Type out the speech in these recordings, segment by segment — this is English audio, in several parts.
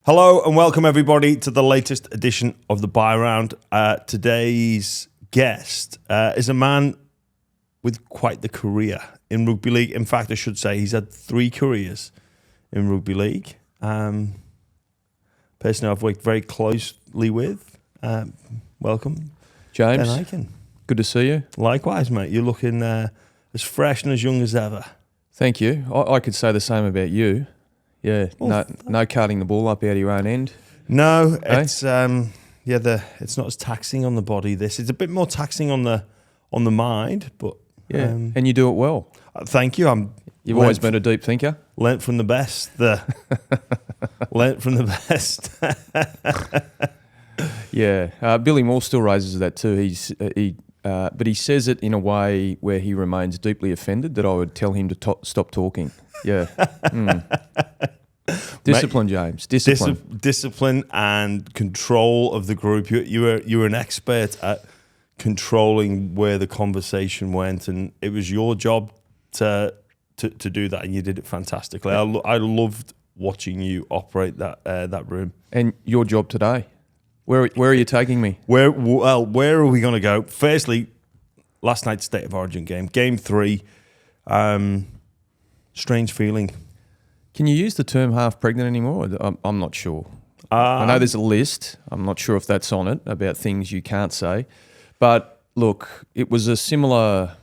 Hello and welcome everybody to the latest edition of the Buy Round. Today's guest is a man with quite the career in rugby league. In fact, I should say he's had 3 careers in rugby league. Person I've worked very closely with. Welcome, James. Ben Ikin. Good to see you. Likewise, mate. You're looking as fresh and as young as ever. Thank you. I could say the same about you. Yeah, Well, no carting the ball up out of your own end. No, Eh? it's it's not as taxing on the body. It's a bit more taxing on the mind, but Yeah, and you do it well. Thank you. You've always been a deep thinker. Learnt from the best. Learnt from the best. Yeah, Billy Moore still raises that too. But he says it in a way where he remains deeply offended that I would tell him to stop talking. Yeah. Discipline, Mate, James. Discipline. Discipline and control of the group. You were an expert at controlling where the conversation went, and it was your job to do that, and you did it fantastically. I loved watching you operate that room. And your job today. Where are you taking me? Where are we going to go? Firstly, last night's State of Origin game 3. Strange feeling. Can you use the term half pregnant anymore? I'm not sure. I know there's a list. I'm not sure if that's on it about things you can't say. But look, it was a similar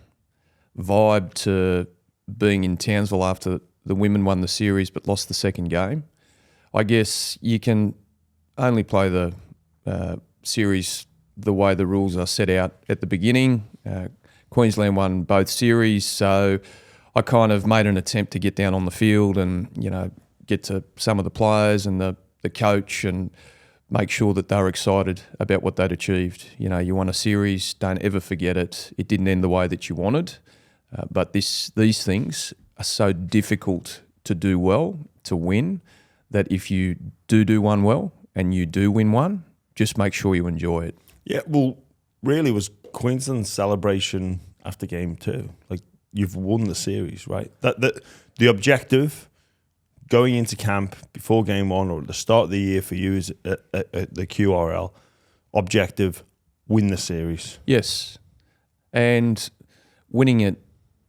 vibe to being in Townsville after the women won the series but lost the second game. I guess you can only play the series the way the rules are set out at the beginning. Queensland won both series, so I kind of made an attempt to get down on the field and, get to some of the players and the coach and make sure that they were excited about what they'd achieved. You won a series, don't ever forget it. It didn't end the way that you wanted, but these things are so difficult to do well, to win, that if you do one well and you do win one, just make sure you enjoy it. Yeah, well, really was Queensland's celebration after game 2. Like, you've won the series, right? The objective going into camp before game 1 or at the start of the year for you is the QRL objective, win the series. Yes, and winning it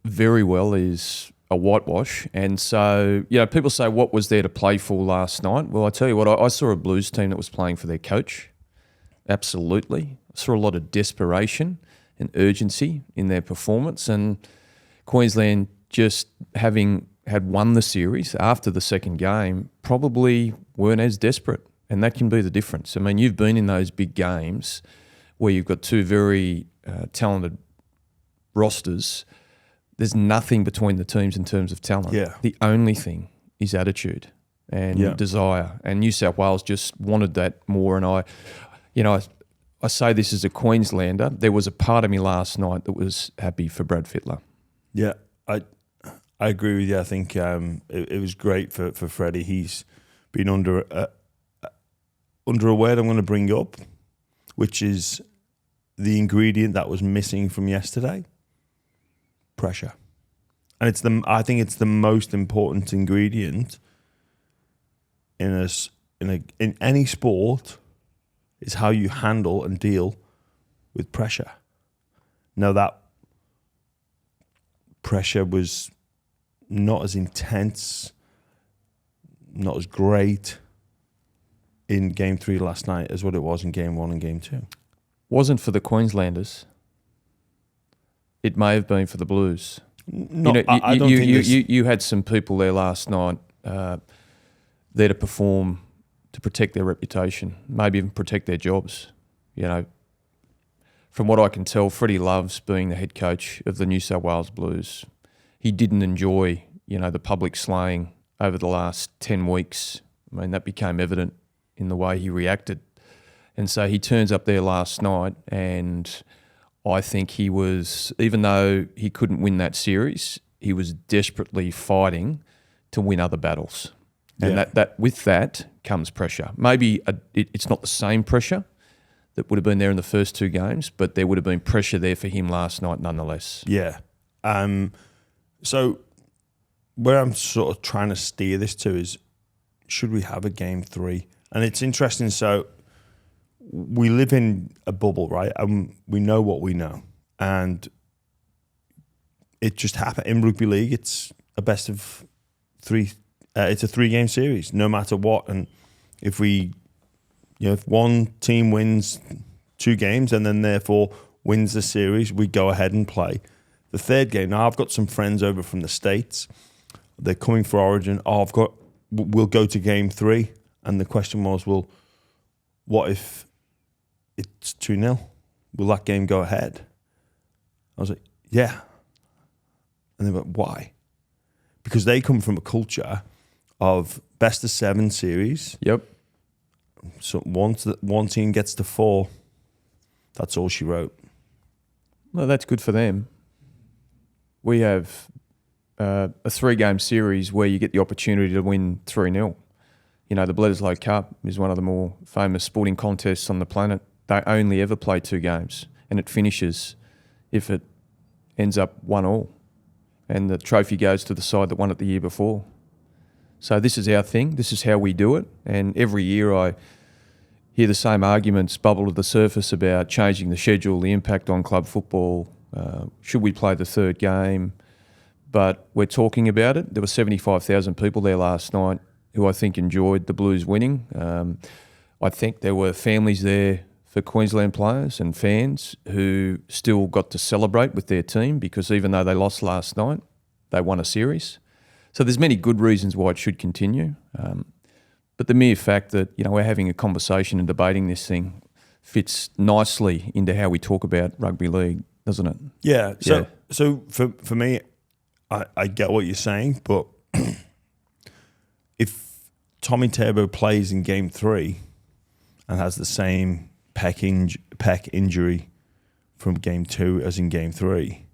very well is a whitewash. And so, people say, what was there to play for last night? Well, I tell you what, I saw a Blues team that was playing for their coach. Absolutely. I saw a lot of desperation and urgency in their performance, and Queensland, just having had won the series after the second game, probably weren't as desperate, and that can be the difference. I mean, you've been in those big games where you've got 2 very talented rosters. There's nothing between the teams in terms of talent. Yeah. The only thing is attitude and desire, and New South Wales just wanted that more. And I say this as a Queenslander, there was a part of me last night that was happy for Brad Fittler. Yeah, I agree with you. I think it was great for Freddie. He's been under a word I'm going to bring up, which is the ingredient that was missing from yesterday: pressure. And I think it's the most important ingredient in any sport, is how you handle and deal with pressure. Now, that pressure was not as intense, not as great in game 3 last night as what it was in game 1 and game 2. Wasn't for the Queenslanders. It may have been for the Blues. I don't think you had some people there last night there to perform, to protect their reputation, maybe even protect their jobs. From what I can tell, Freddie loves being the head coach of the New South Wales Blues. He didn't enjoy, the public slaying over the last 10 weeks. I mean, that became evident in the way he reacted. And so he turns up there last night, and I think he was, even though he couldn't win that series, he was desperately fighting to win other battles. And that with that comes pressure. Maybe it's not the same pressure that would have been there in the first 2 games, but there would have been pressure there for him last night nonetheless. Yeah. So where I'm sort of trying to steer this to is, should we have a game 3? And it's interesting. So we live in a bubble, right? And we know what we know. And it just happened in rugby league. It's a best of three. It's a 3-game series, no matter what. And if if one team wins 2 games and then therefore wins the series, we go ahead and play the 3rd game. Now I've got some friends over from the States. They're coming for Origin. We'll go to game 3. And the question was, well, what if it's 2-0? Will that game go ahead? I was like, yeah. And they went, why? Because they come from a culture of best of 7 series. Yep. So once one team gets to 4, that's all she wrote. Well, that's good for them. We have a 3-game series where you get the opportunity to win 3-0. The Bledisloe Cup is one of the more famous sporting contests on the planet. They only ever play 2 games, and it finishes if it ends up 1-1. And the trophy goes to the side that won it the year before. So this is our thing. This is how we do it. And every year I hear the same arguments bubble to the surface about changing the schedule, the impact on club football. Should we play the 3rd game? But we're talking about it. There were 75,000 people there last night who I think enjoyed the Blues winning. I think there were families there for Queensland players and fans who still got to celebrate with their team because even though they lost last night, they won a series. So there's many good reasons why it should continue. But the mere fact that we're having a conversation and debating this thing fits nicely into how we talk about rugby league, doesn't it? Yeah. So for me, I get what you're saying, but if Tommy Turbo plays in game 3 and has the same pec injury from game 2 as in game 3,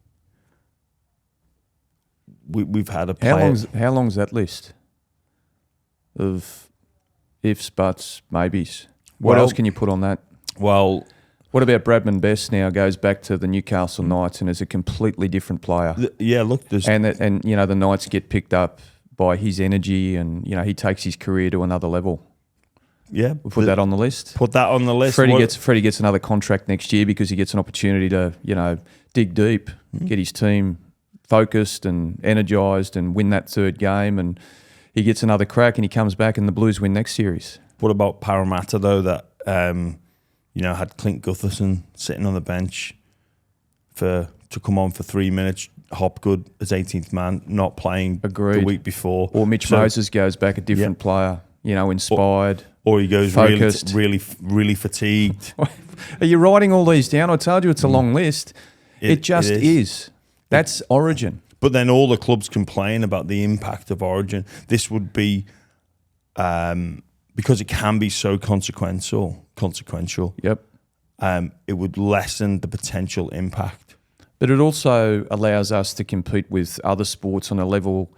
we've had a player. How long's that list of ifs, buts, maybes? What else can you put on that? Well, what about Bradman Best now goes back to the Newcastle Knights and is a completely different player? Look, there's and the Knights get picked up by his energy and he takes his career to another level. Yeah, we'll put that on the list. Put that on the list. Freddie gets another contract next year because he gets an opportunity to dig deep, get his team focused and energised and win that 3rd game, and he gets another crack and he comes back and the Blues win next series. What about Parramatta though, that had Clint Gutherson sitting on the bench to come on for 3 minutes, Hopgood as 18th man, not playing the week before. Or Mitch Moses goes back a different player, inspired. Or he goes focused. really fatigued. Are you writing all these down? I told you it's a long list. It just is. That's Origin. But then all the clubs complain about the impact of Origin. This would be, because it can be so consequential. Yep. It would lessen the potential impact. But it also allows us to compete with other sports on a level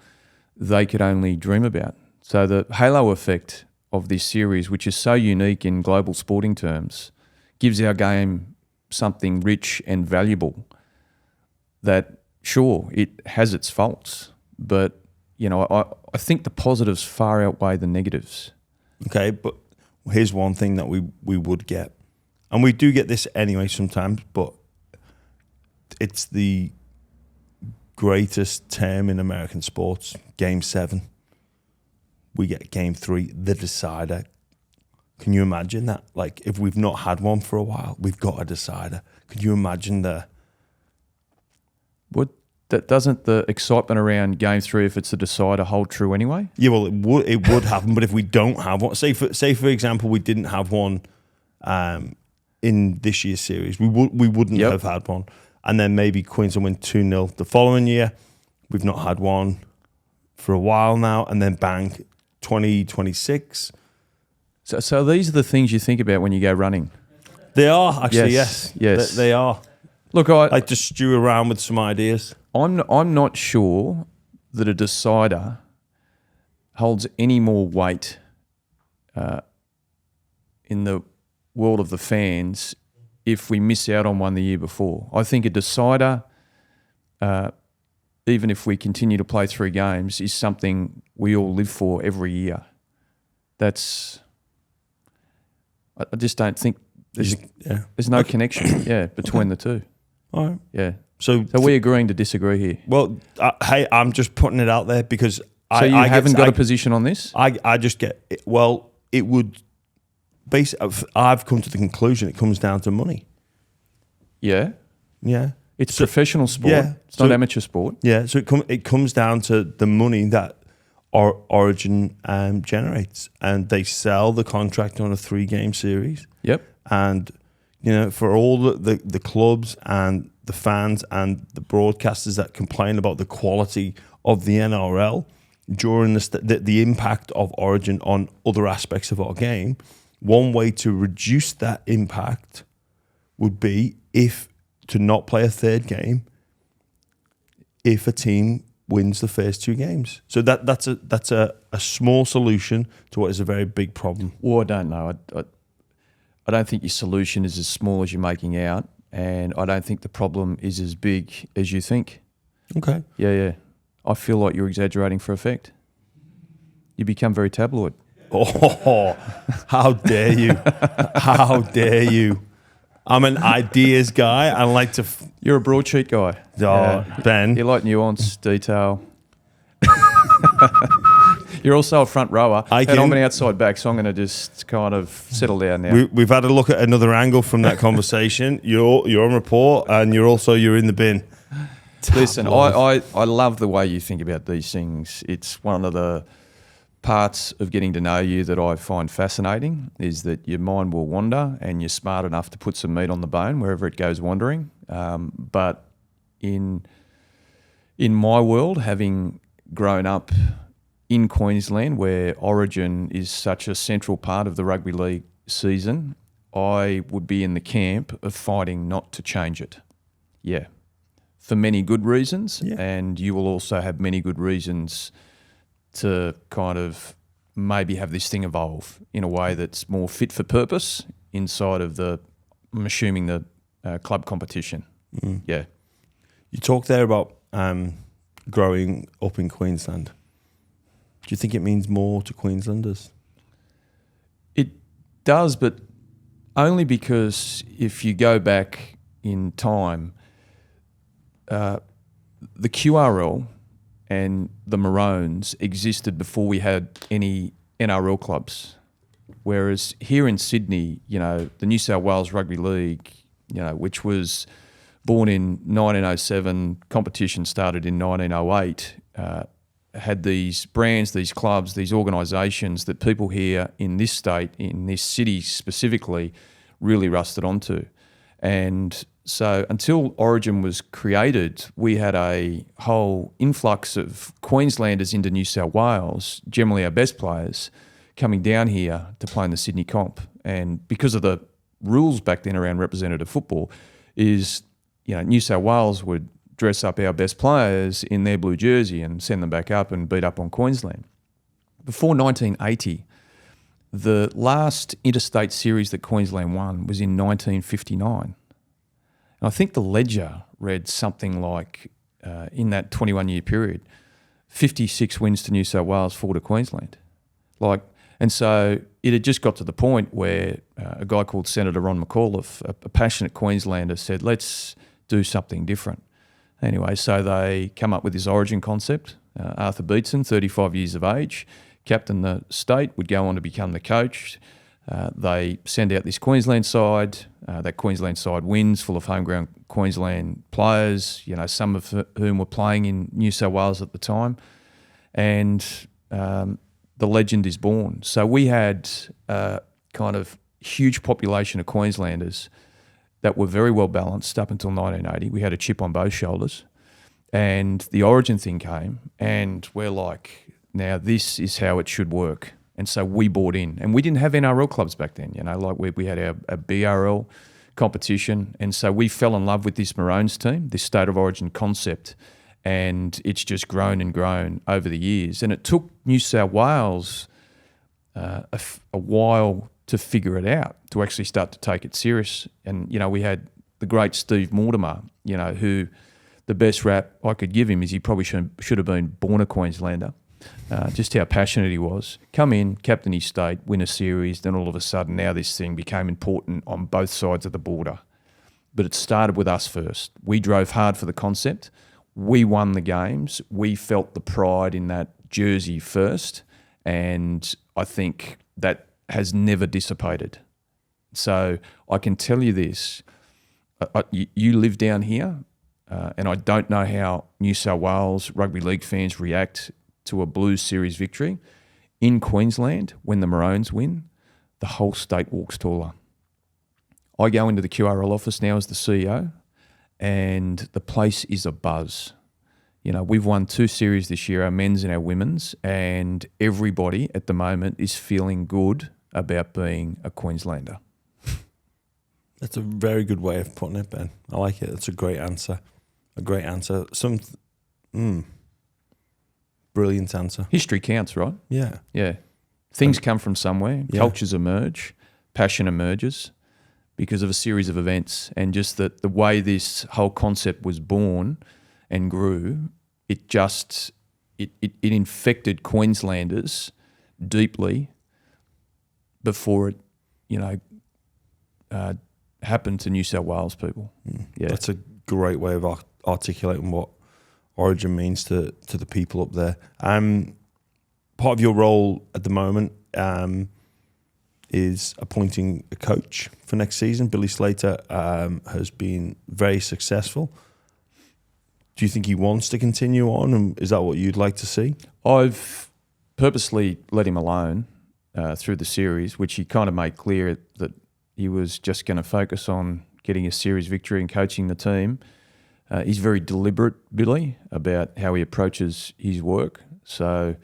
they could only dream about. So the halo effect of this series, which is so unique in global sporting terms, gives our game something rich and valuable that, sure, it has its faults, but, I think the positives far outweigh the negatives. Okay, but here's one thing that we would get, and we do get this anyway sometimes, but it's the greatest term in American sports, Game 7. We get Game 3, the decider. Can you imagine that? Like, if we've not had one for a while, we've got a decider. Could you imagine doesn't the excitement around Game 3, if it's a decider, hold true anyway? Yeah, well, it would happen, but if we don't have one, say for example, we didn't have one in this year's series, we wouldn't have had one, and then maybe Queensland win 2-0 the following year. We've not had one for a while now, and then bang, 2026. So these are the things you think about when you go running. They are actually, yes. They are. Look, I like to stew around with some ideas. I'm not sure that a decider holds any more weight in the world of the fans if we miss out on one the year before. I think a decider, even if we continue to play 3 games, is something we all live for every year. That's I just don't think there's no Okay. connection, between the two. All right. Yeah. So we're agreeing to disagree here. Well, hey, I'm just putting it out there because So you haven't got a position on this? I just get well. It would basically. I've come to the conclusion it comes down to money. Yeah. Yeah. It's professional sport. Yeah. It's not amateur sport. Yeah. So it comes down to the money that Origin generates, and they sell the contract on a 3-game series. Yep. And for all the clubs and the fans and the broadcasters that complain about the quality of the NRL during the impact of Origin on other aspects of our game, one way to reduce that impact would be to not play a 3rd game if a team wins the first 2 games. So that's a small solution to what is a very big problem. Well, I don't know. I don't think your solution is as small as you're making out, and I don't think the problem is as big as you think. Okay. Yeah. I feel like you're exaggerating for effect. You become very tabloid. Oh, how dare you? How dare you? I'm an ideas guy. I like to... You're a broadsheet guy. Ben. You like nuance, detail. You're also a front rower. And I'm an outside back, so I'm going to just kind of settle down now. We've had a look at another angle from that conversation. You're on report, and you're in the bin. Listen, I love the way you think about these things. It's one of the parts of getting to know you that I find fascinating, is that your mind will wander and you're smart enough to put some meat on the bone wherever it goes wandering. But in my world, having grown up in Queensland where Origin is such a central part of the rugby league season, I would be in the camp of fighting not to change it. Yeah. For many good reasons, and you will also have many good reasons to kind of maybe have this thing evolve in a way that's more fit for purpose inside of I'm assuming the club competition. Mm. Yeah. You talked there about growing up in Queensland. Do you think it means more to Queenslanders? It does, but only because if you go back in time, the QRL and the Maroons existed before we had any NRL clubs. Whereas here in Sydney, the New South Wales Rugby League, which was born in 1907, competition started in 1908, had these brands, these clubs, these organisations that people here in this state, in this city specifically, really rusted onto. And so until Origin was created, we had a whole influx of Queenslanders into New South Wales, generally our best players, coming down here to play in the Sydney comp. And because of the rules back then around representative football, is New South Wales would dress up our best players in their blue jersey and send them back up and beat up on Queensland. Before 1980, the last interstate series that Queensland won was in 1959. And I think the ledger read something like, in that 21-year period, 56 wins to New South Wales, 4 to Queensland. And so it had just got to the point where a guy called Senator Ron McAuliffe, a passionate Queenslander, said, let's do something different. Anyway, so they come up with this Origin concept. Arthur Beetson, 35 years of age, captained the state, would go on to become the coach. They send out this Queensland side. That Queensland side wins, full of homegrown Queensland players, some of whom were playing in New South Wales at the time. And the legend is born. So we had a kind of huge population of Queenslanders that were very well balanced up until 1980. We had a chip on both shoulders. And the Origin thing came, and we're like, now this is how it should work. And so we bought in. And we didn't have NRL clubs back then, we had our BRL competition. And so we fell in love with this Maroons team, this State of Origin concept. And it's just grown and grown over the years. And it took New South Wales a while to figure it out, to actually start to take it serious. And, we had the great Steve Mortimer, who the best rap I could give him is he probably should have been born a Queenslander. just how passionate he was. Come in, captain his state, win a series, then all of a sudden now this thing became important on both sides of the border. But it started with us first. We drove hard for the concept. We won the games. We felt the pride in that jersey first, and I think that has never dissipated. So I can tell you this, you live down here, and I don't know how New South Wales rugby league fans react to a Blues series victory. In Queensland, when the Maroons win, the whole state walks taller. I go into the QRL office now as the CEO, and the place is abuzz. You know, we've won 2 series this year, our men's and our women's, and everybody at the moment is feeling good about being a Queenslander. That's a very good way of putting it, Ben. I like it. That's a great answer. A great answer. Brilliant answer. History counts, right? Yeah. Yeah. Things come from somewhere. Yeah. Cultures emerge. Passion emerges because of a series of events. And just the way this whole concept was born and grew, it infected Queenslanders deeply before it, happened to New South Wales people. Yeah. That's a great way of articulating what Origin means to the people up there. Part of your role at the moment is appointing a coach for next season. Billy Slater has been very successful. Do you think he wants to continue on, and is that what you'd like to see? I've purposely let him alone through the series, which he kind of made clear that he was just going to focus on getting a series victory and coaching the team. He's very deliberate, Billy, about how he approaches his work. So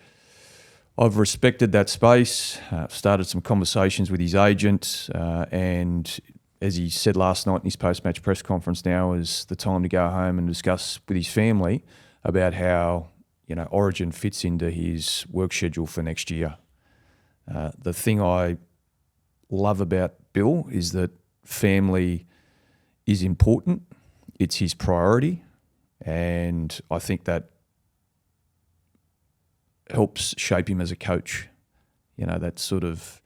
I've respected that space, started some conversations with his agent, and as he said last night in his post-match press conference, now is the time to go home and discuss with his family about how Origin fits into his work schedule for next year. The thing I love about Bill is that family is important. It's his priority, and I think that helps shape him as a coach. That sort of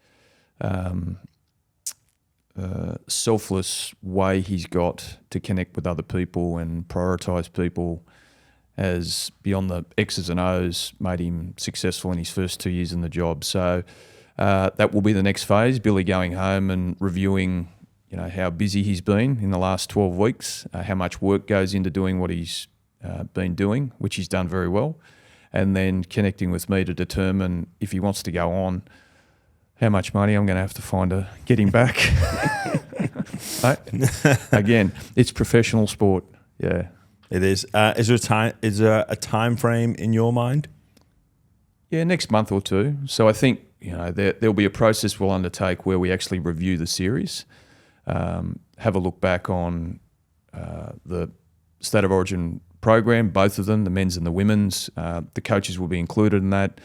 selfless way he's got to connect with other people and prioritise people has, beyond the X's and O's, made him successful in his first 2 years in the job. So that will be the next phase, Billy going home and reviewing how busy he's been in the last 12 weeks, how much work goes into doing what he's been doing, which he's done very well, and then connecting with me to determine if he wants to go on, how much money I'm going to have to find to get him back. Again, it's professional sport. Yeah, it is. Is there a time frame in your mind? Yeah, next month or two. So I think there'll be a process we'll undertake where we actually review the series. Have a look back on the State of Origin program, both of them, the men's and the women's. The coaches will be included in that.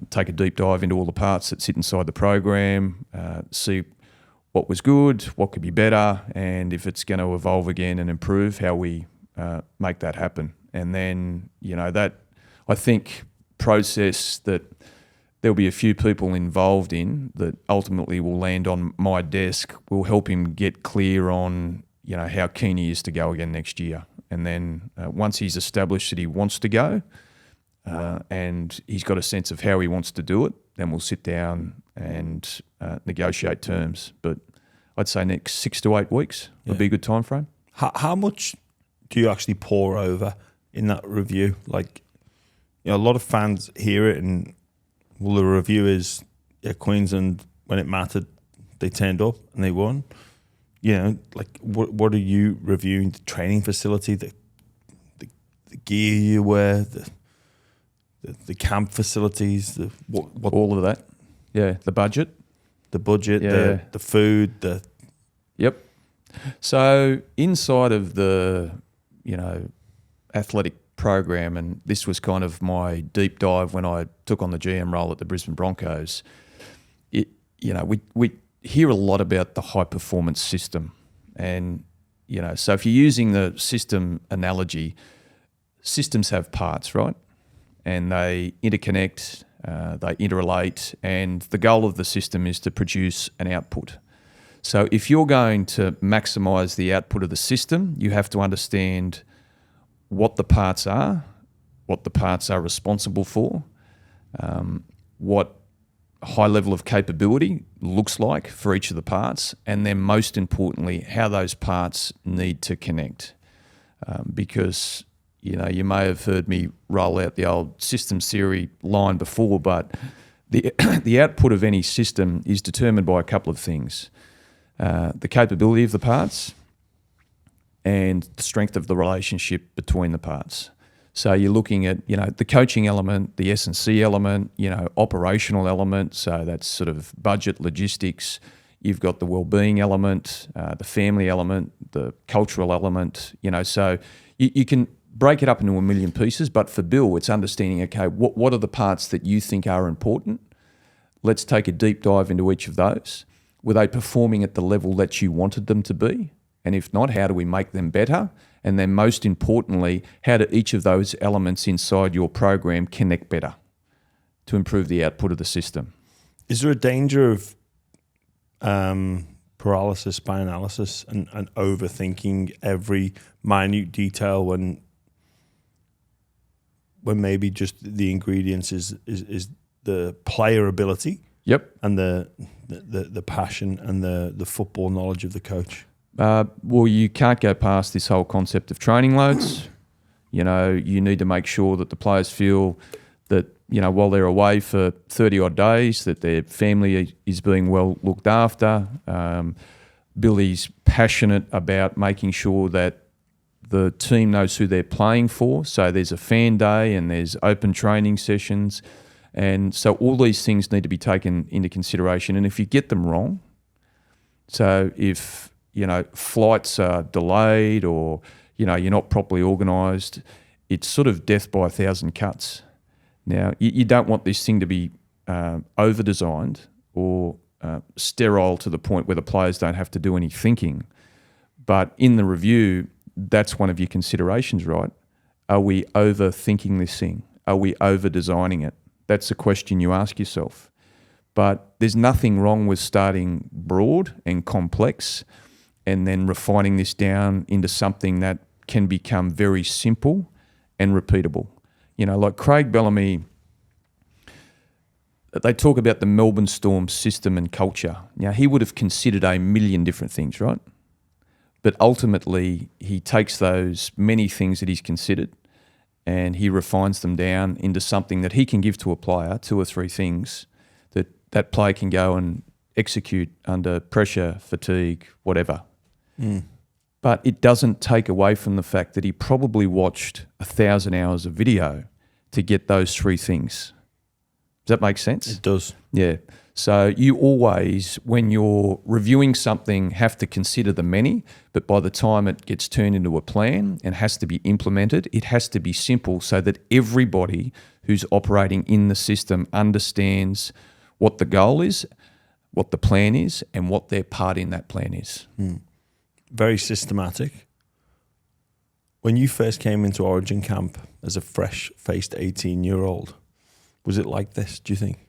Take a deep dive into all the parts that sit inside the program, see what was good, what could be better, and if it's going to evolve again and improve, how we make that happen. And then, that, I think, process that there'll be a few people involved in that ultimately will land on my desk will help him get clear on, how keen he is to go again next year. And then once he's established that he wants to go and he's got a sense of how he wants to do it, then we'll sit down and negotiate terms. But I'd say next 6 to 8 weeks would be a good time frame. How much do you actually pour over in that review? Like, a lot of fans hear it and, well, the review is, Queensland, when it mattered, they turned up and they won. What are you reviewing? The training facility, the gear you wear, the camp facilities, what all of that. Yeah, the budget, the food, Yep. So inside of the athletic program, and this was kind of my deep dive when I took on the GM role at the Brisbane Broncos. We hear a lot about the high performance system, and so if you're using the system analogy, systems have parts, right? and they interconnect, they interrelate, and the goal of the system is to produce an output. So if you're going to maximise the output of the system, you have to understand what the parts are responsible for, what high level of capability looks like for each of the parts, and then most importantly, how those parts need to connect. Because, you may have heard me roll out the old systems theory line before, but the output of any system is determined by a couple of things. The capability of the parts and the strength of the relationship between the parts. So you're looking at, the coaching element, the S&C element, operational element. So that's sort of budget, logistics. You've got the well-being element, the family element, the cultural element. So you can break it up into a million pieces. But for Bill, it's understanding, okay, what are the parts that you think are important? Let's take a deep dive into each of those. Were they performing at the level that you wanted them to be? And if not, how do we make them better? And then most importantly, how do each of those elements inside your program connect better to improve the output of the system? Is there a danger of paralysis by analysis and overthinking every minute detail when maybe just the ingredients is the player ability? Yep. And the passion and the football knowledge of the coach? Well, you can't go past this whole concept of training loads. You need to make sure that the players feel that, while they're away for 30-odd days, that their family is being well looked after. Billy's passionate about making sure that the team knows who they're playing for. So there's a fan day and there's open training sessions. And so all these things need to be taken into consideration. And if you get them wrong, so if flights are delayed or, you're not properly organised, it's sort of death by 1,000 cuts. Now, you don't want this thing to be over-designed or sterile to the point where the players don't have to do any thinking. But in the review, that's one of your considerations, right? Are we overthinking this thing? Are we over-designing it? That's a question you ask yourself. But there's nothing wrong with starting broad and complex and then refining this down into something that can become very simple and repeatable. Like Craig Bellamy, they talk about the Melbourne Storm system and culture. Now, he would have considered a million different things, right? But ultimately, he takes those many things that he's considered and he refines them down into something that he can give to a player, 2 or 3 things that player can go and execute under pressure, fatigue, whatever. But it doesn't take away from the fact that he probably watched 1,000 hours of video to get those 3 things. Does that make sense? It does. Yeah. So you always, when you're reviewing something, have to consider the many, but by the time it gets turned into a plan and has to be implemented, it has to be simple so that everybody who's operating in the system understands what the goal is, what the plan is, and what their part in that plan is. Very systematic. When you first came into Origin camp as a fresh-faced 18-year-old, was it like this, do you think?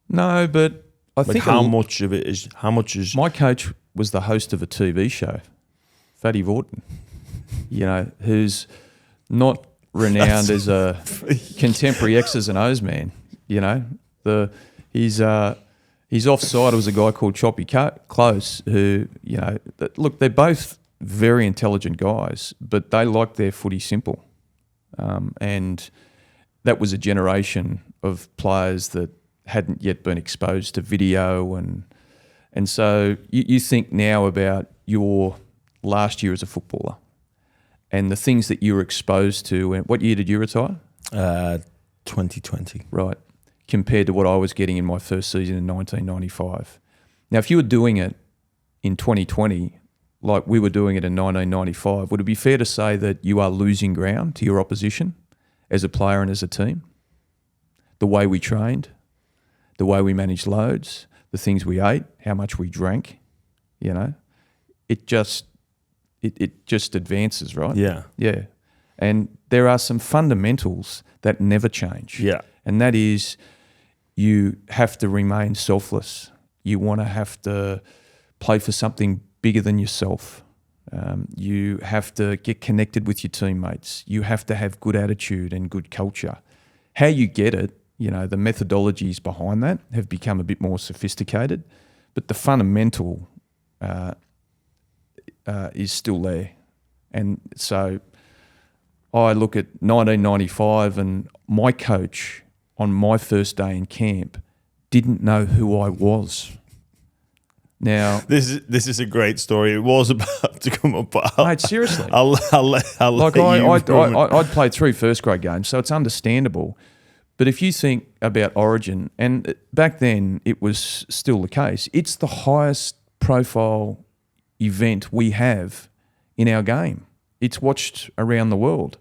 No, but I think how much is my coach was the host of a TV show, Fatty Vautin, who's not renowned as a contemporary X's and O's man. His offside was a guy called Choppy Close, who look, they're both very intelligent guys, but they like their footy simple, and that was a generation of players that hadn't yet been exposed to video, and so you think now about your last year as a footballer and the things that you were exposed to. And what year did you retire? 2020. Right, compared to what I was getting in my first season in 1995. Now, if you were doing it in 2020 like we were doing it in 1995, would it be fair to say that you are losing ground to your opposition as a player and as a team? The way we trained, the way we managed loads, the things we ate, how much we drank, it just advances, right? Yeah. Yeah. And there are some fundamentals that never change. Yeah. And that is, you have to remain selfless. You want to have to play for something bigger than yourself. You have to get connected with your teammates. You have to have good attitude and good culture. How you get it, the methodologies behind that have become a bit more sophisticated, but the fundamental is still there. And so I look at 1995, and my coach on my first day in camp didn't know who I was. Now this is a great story. It was about to come up, but mate, seriously, I'll let I'd played 3 first grade games, so it's understandable. But if you think about Origin, and back then it was still the case, it's the highest profile event we have in our game. It's watched around the world.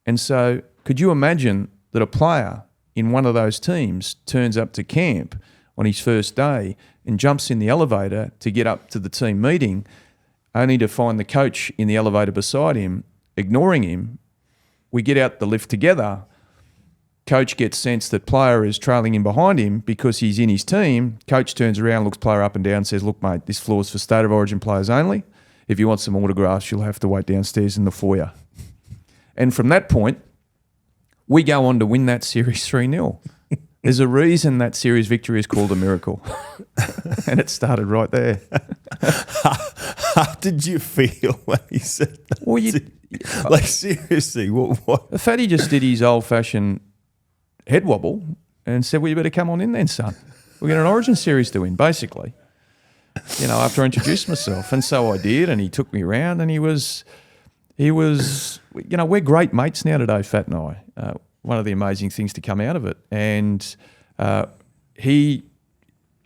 And so could you imagine that a player in one of those teams turns up to camp on his first day and jumps in the elevator to get up to the team meeting, only to find the coach in the elevator beside him, ignoring him? We get out the lift together. Coach gets sense that player is trailing in behind him because he's in his team. Coach turns around, looks player up and down, says, "Look, mate, this floor's for State of Origin players only. If you want some autographs, you'll have to wait downstairs in the foyer." And from that point, we go on to win that series 3-0. There's a reason that series victory is called a miracle. And it started right there. How did you feel when he said that? Well, seriously, what? Fatty just did his old-fashioned head wobble and said, "Well, you better come on in then, son. We've got an Origin series to win," basically. After I introduced myself. And so I did, and he took me around, and he was, we're great mates now today, Fat and I. One of the amazing things to come out of it. And he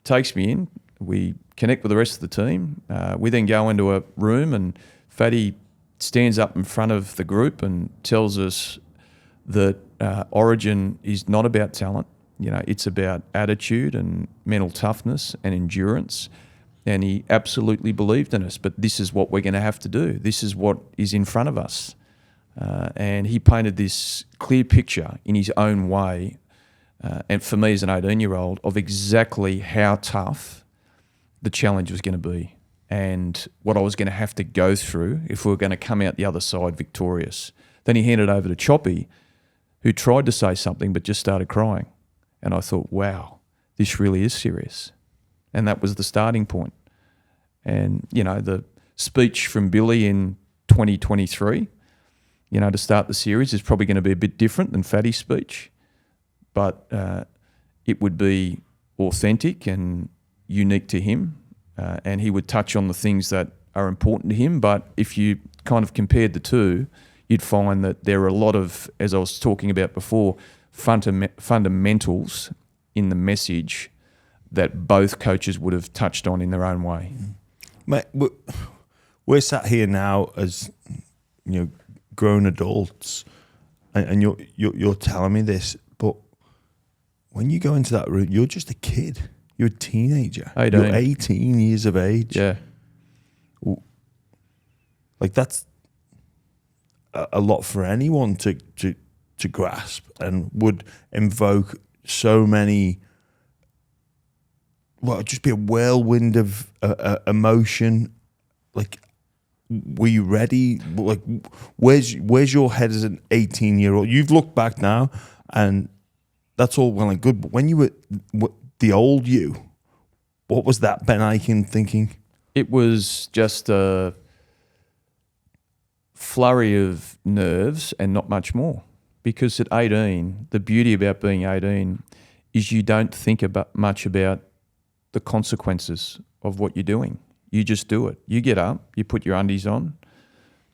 takes me in. We connect with the rest of the team. We then go into a room, and Fatty stands up in front of the group and tells us that Origin is not about talent. It's about attitude and mental toughness and endurance. And he absolutely believed in us. But this is what we're going to have to do. This is what is in front of us. And he painted this clear picture in his own way, and for me as an 18-year-old, of exactly how tough the challenge was going to be and what I was going to have to go through if we were going to come out the other side victorious. Then he handed over to Choppy, who tried to say something but just started crying. And I thought, wow, this really is serious. And that was the starting point. And, the speech from Billy in 2023, to start the series is probably going to be a bit different than Fatty's speech, but it would be authentic and unique to him, and he would touch on the things that are important to him. But if you kind of compared the two, you'd find that there are a lot of, as I was talking about before, fundamentals in the message that both coaches would have touched on in their own way. Mate, we're sat here now as grown adults, and you're telling me this, but when you go into that room, you're just a kid. You're a teenager. 18. You're 18 years of age. Yeah. That's a lot for anyone to grasp, and would invoke so many. Well, just be a whirlwind of emotion. Were you ready? Where's your head as an 18-year-old? You've looked back now, and that's all well and good. But when you were the old you, what was that Ben Ikin thinking? It was just a flurry of nerves and not much more. Because at 18, the beauty about being 18 is you don't think much about the consequences of what you're doing. You just do it. You get up, you put your undies on,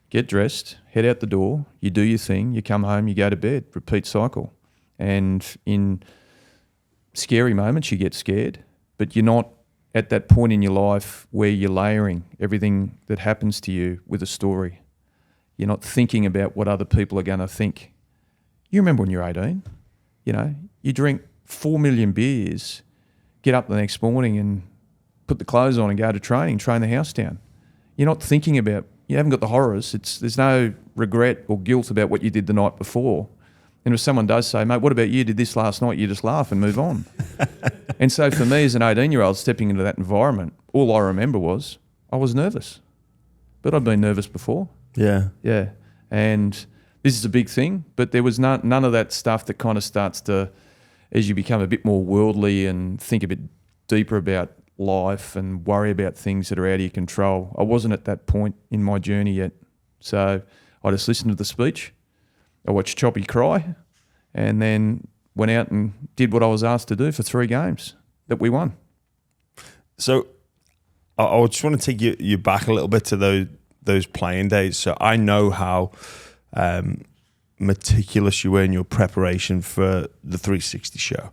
get dressed, head out the door, you do your thing, you come home, you go to bed, repeat cycle. And in scary moments, you get scared, but you're not at that point in your life where you're layering everything that happens to you with a story. You're not thinking about what other people are going to think. You remember when you're 18, you drink 4 million beers, get up the next morning and put the clothes on and go to training, train the house down. You're not thinking about you haven't got the horrors. There's no regret or guilt about what you did the night before. And if someone does say, mate, what about you did this last night, you just laugh and move on. And so for me as an 18-year-old stepping into that environment, all I remember was I was nervous. But I'd been nervous before. Yeah. Yeah. And this is a big thing, but there was none of that stuff that kind of starts to, as you become a bit more worldly and think a bit deeper about life and worry about things that are out of your control. I wasn't at that point in my journey yet. So I just listened to the speech. I watched Choppy cry and then went out and did what I was asked to do for 3 games that we won. So I just want to take you back a little bit to those playing days. So I know how meticulous you were in your preparation for the 360 show.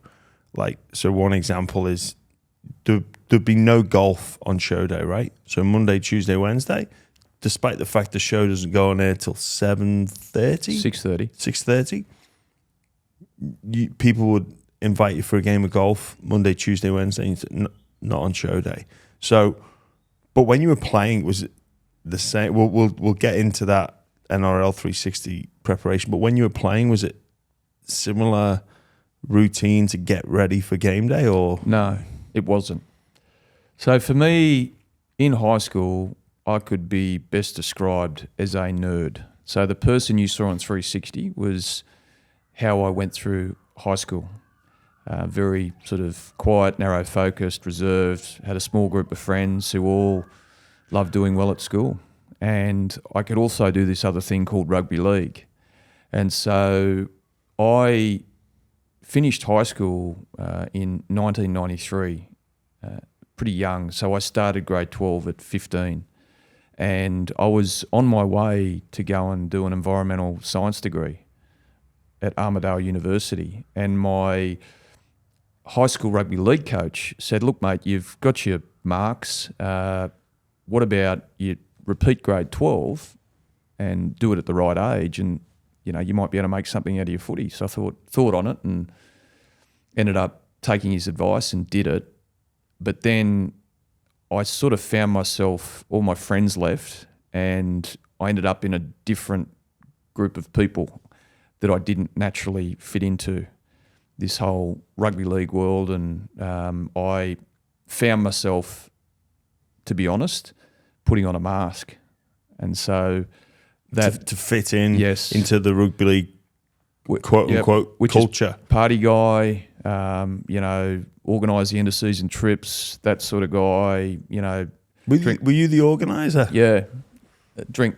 Like, so one example is there'd be no golf on show day, right? So Monday, Tuesday, Wednesday, despite the fact the show doesn't go on air till 7:30? 6:30. People would invite you for a game of golf Monday, Tuesday, Wednesday, and you said, not on show day. So, but when you were playing, was it the same? We'll get into that NRL 360 preparation, but when you were playing, was it similar routine to get ready for game day, or? No, it wasn't. So for me, in high school, I could be best described as a nerd. So the person you saw on 360 was how I went through high school. Very sort of quiet, narrow-focused, reserved, had a small group of friends who all loved doing well at school. And I could also do this other thing called rugby league. And so I finished high school in 1993, pretty young. So I started grade 12 at 15. And I was on my way to go and do an environmental science degree at Armidale University. And my high school rugby league coach said, look, mate, you've got your marks. What about you repeat grade 12 and do it at the right age, and you might be able to make something out of your footy. So I thought on it and ended up taking his advice and did it. But then I sort of found myself, all my friends left, and I ended up in a different group of people that I didn't naturally fit into, this whole rugby league world. And I found myself, to be honest, putting on a mask. And so that to fit in, yes, into the rugby league quote unquote culture. Party guy, organise the end of season trips, that sort of guy, Were you the organiser? Yeah. Drink.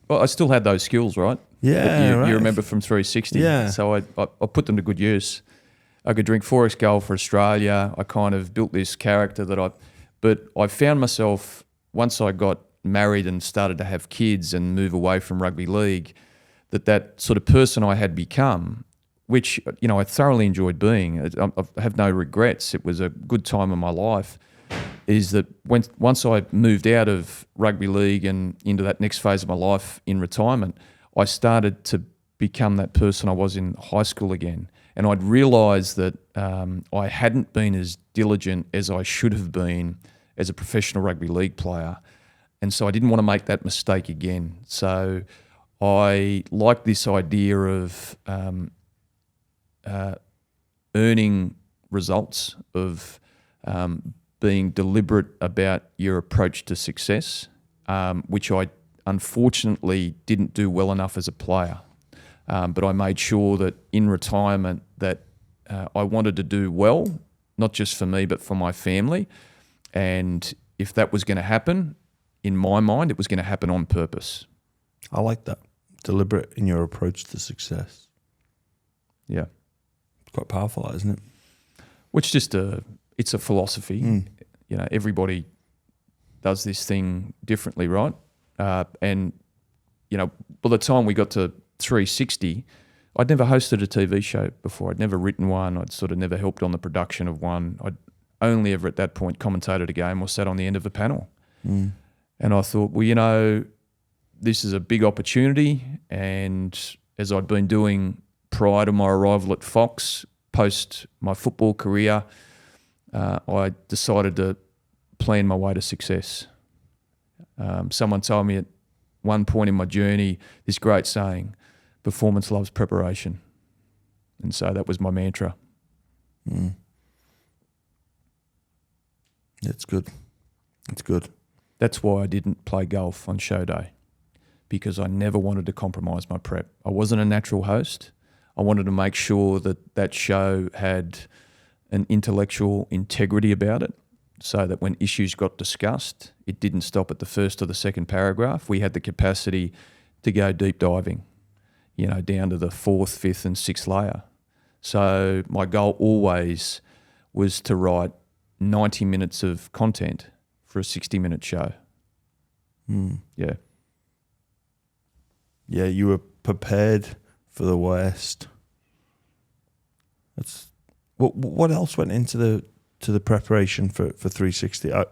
Well, I still had those skills, right? Yeah, you remember from 360. Yeah. So I put them to good use. I could drink 4X Gold for Australia. I kind of built this character but I found myself, once I got married and started to have kids and move away from rugby league, that sort of person I had become, which, I thoroughly enjoyed being. I have no regrets. It was a good time in my life, is that once I moved out of rugby league and into that next phase of my life in retirement, I started to become that person I was in high school again. And I'd realised that I hadn't been as diligent as I should have been as a professional rugby league player. And so I didn't want to make that mistake again. So I liked this idea of earning results, of being deliberate about your approach to success, which I unfortunately didn't do well enough as a player. But I made sure that in retirement that I wanted to do well, not just for me, but for my family. And if that was going to happen, in my mind, it was going to happen on purpose. I like that. Deliberate in your approach to success. Yeah. It's quite powerful, isn't it? Which it's a philosophy. Everybody does this thing differently, right? And by the time we got to 360, I'd never hosted a TV show before. I'd never written one. I'd sort of never helped on the production of one. I'd only ever at that point commentated a game or sat on the end of a panel. And I thought, well, this is a big opportunity. And as I'd been doing prior to my arrival at Fox, post my football career, I decided to plan my way to success. Someone told me at one point in my journey this great saying, performance loves preparation. And so that was my mantra. It's good. It's good. That's why I didn't play golf on show day, because I never wanted to compromise my prep. I wasn't a natural host. I wanted to make sure that that show had an intellectual integrity about it, so that when issues got discussed, it didn't stop at the first or the second paragraph. We had the capacity to go deep diving, down to the fourth, fifth and sixth layer. So my goal always was to write 90 minutes of content for a 60-minute show. Yeah. Yeah, you were prepared for the worst. That's what else went into the preparation for 360. I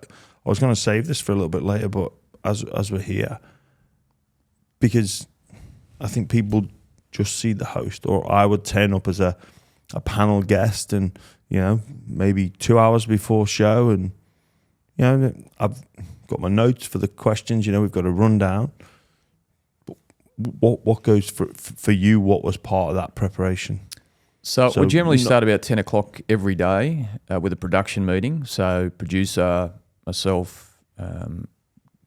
was going to save this for a little bit later, but as we're here, because I think people just see the host, or I would turn up as a panel guest, and maybe 2 hours before show, and I've got my notes for the questions. We've got a rundown. What goes for you? What was part of that prepreration? So we generally start about 10 o'clock every day with a production meeting. So producer, myself,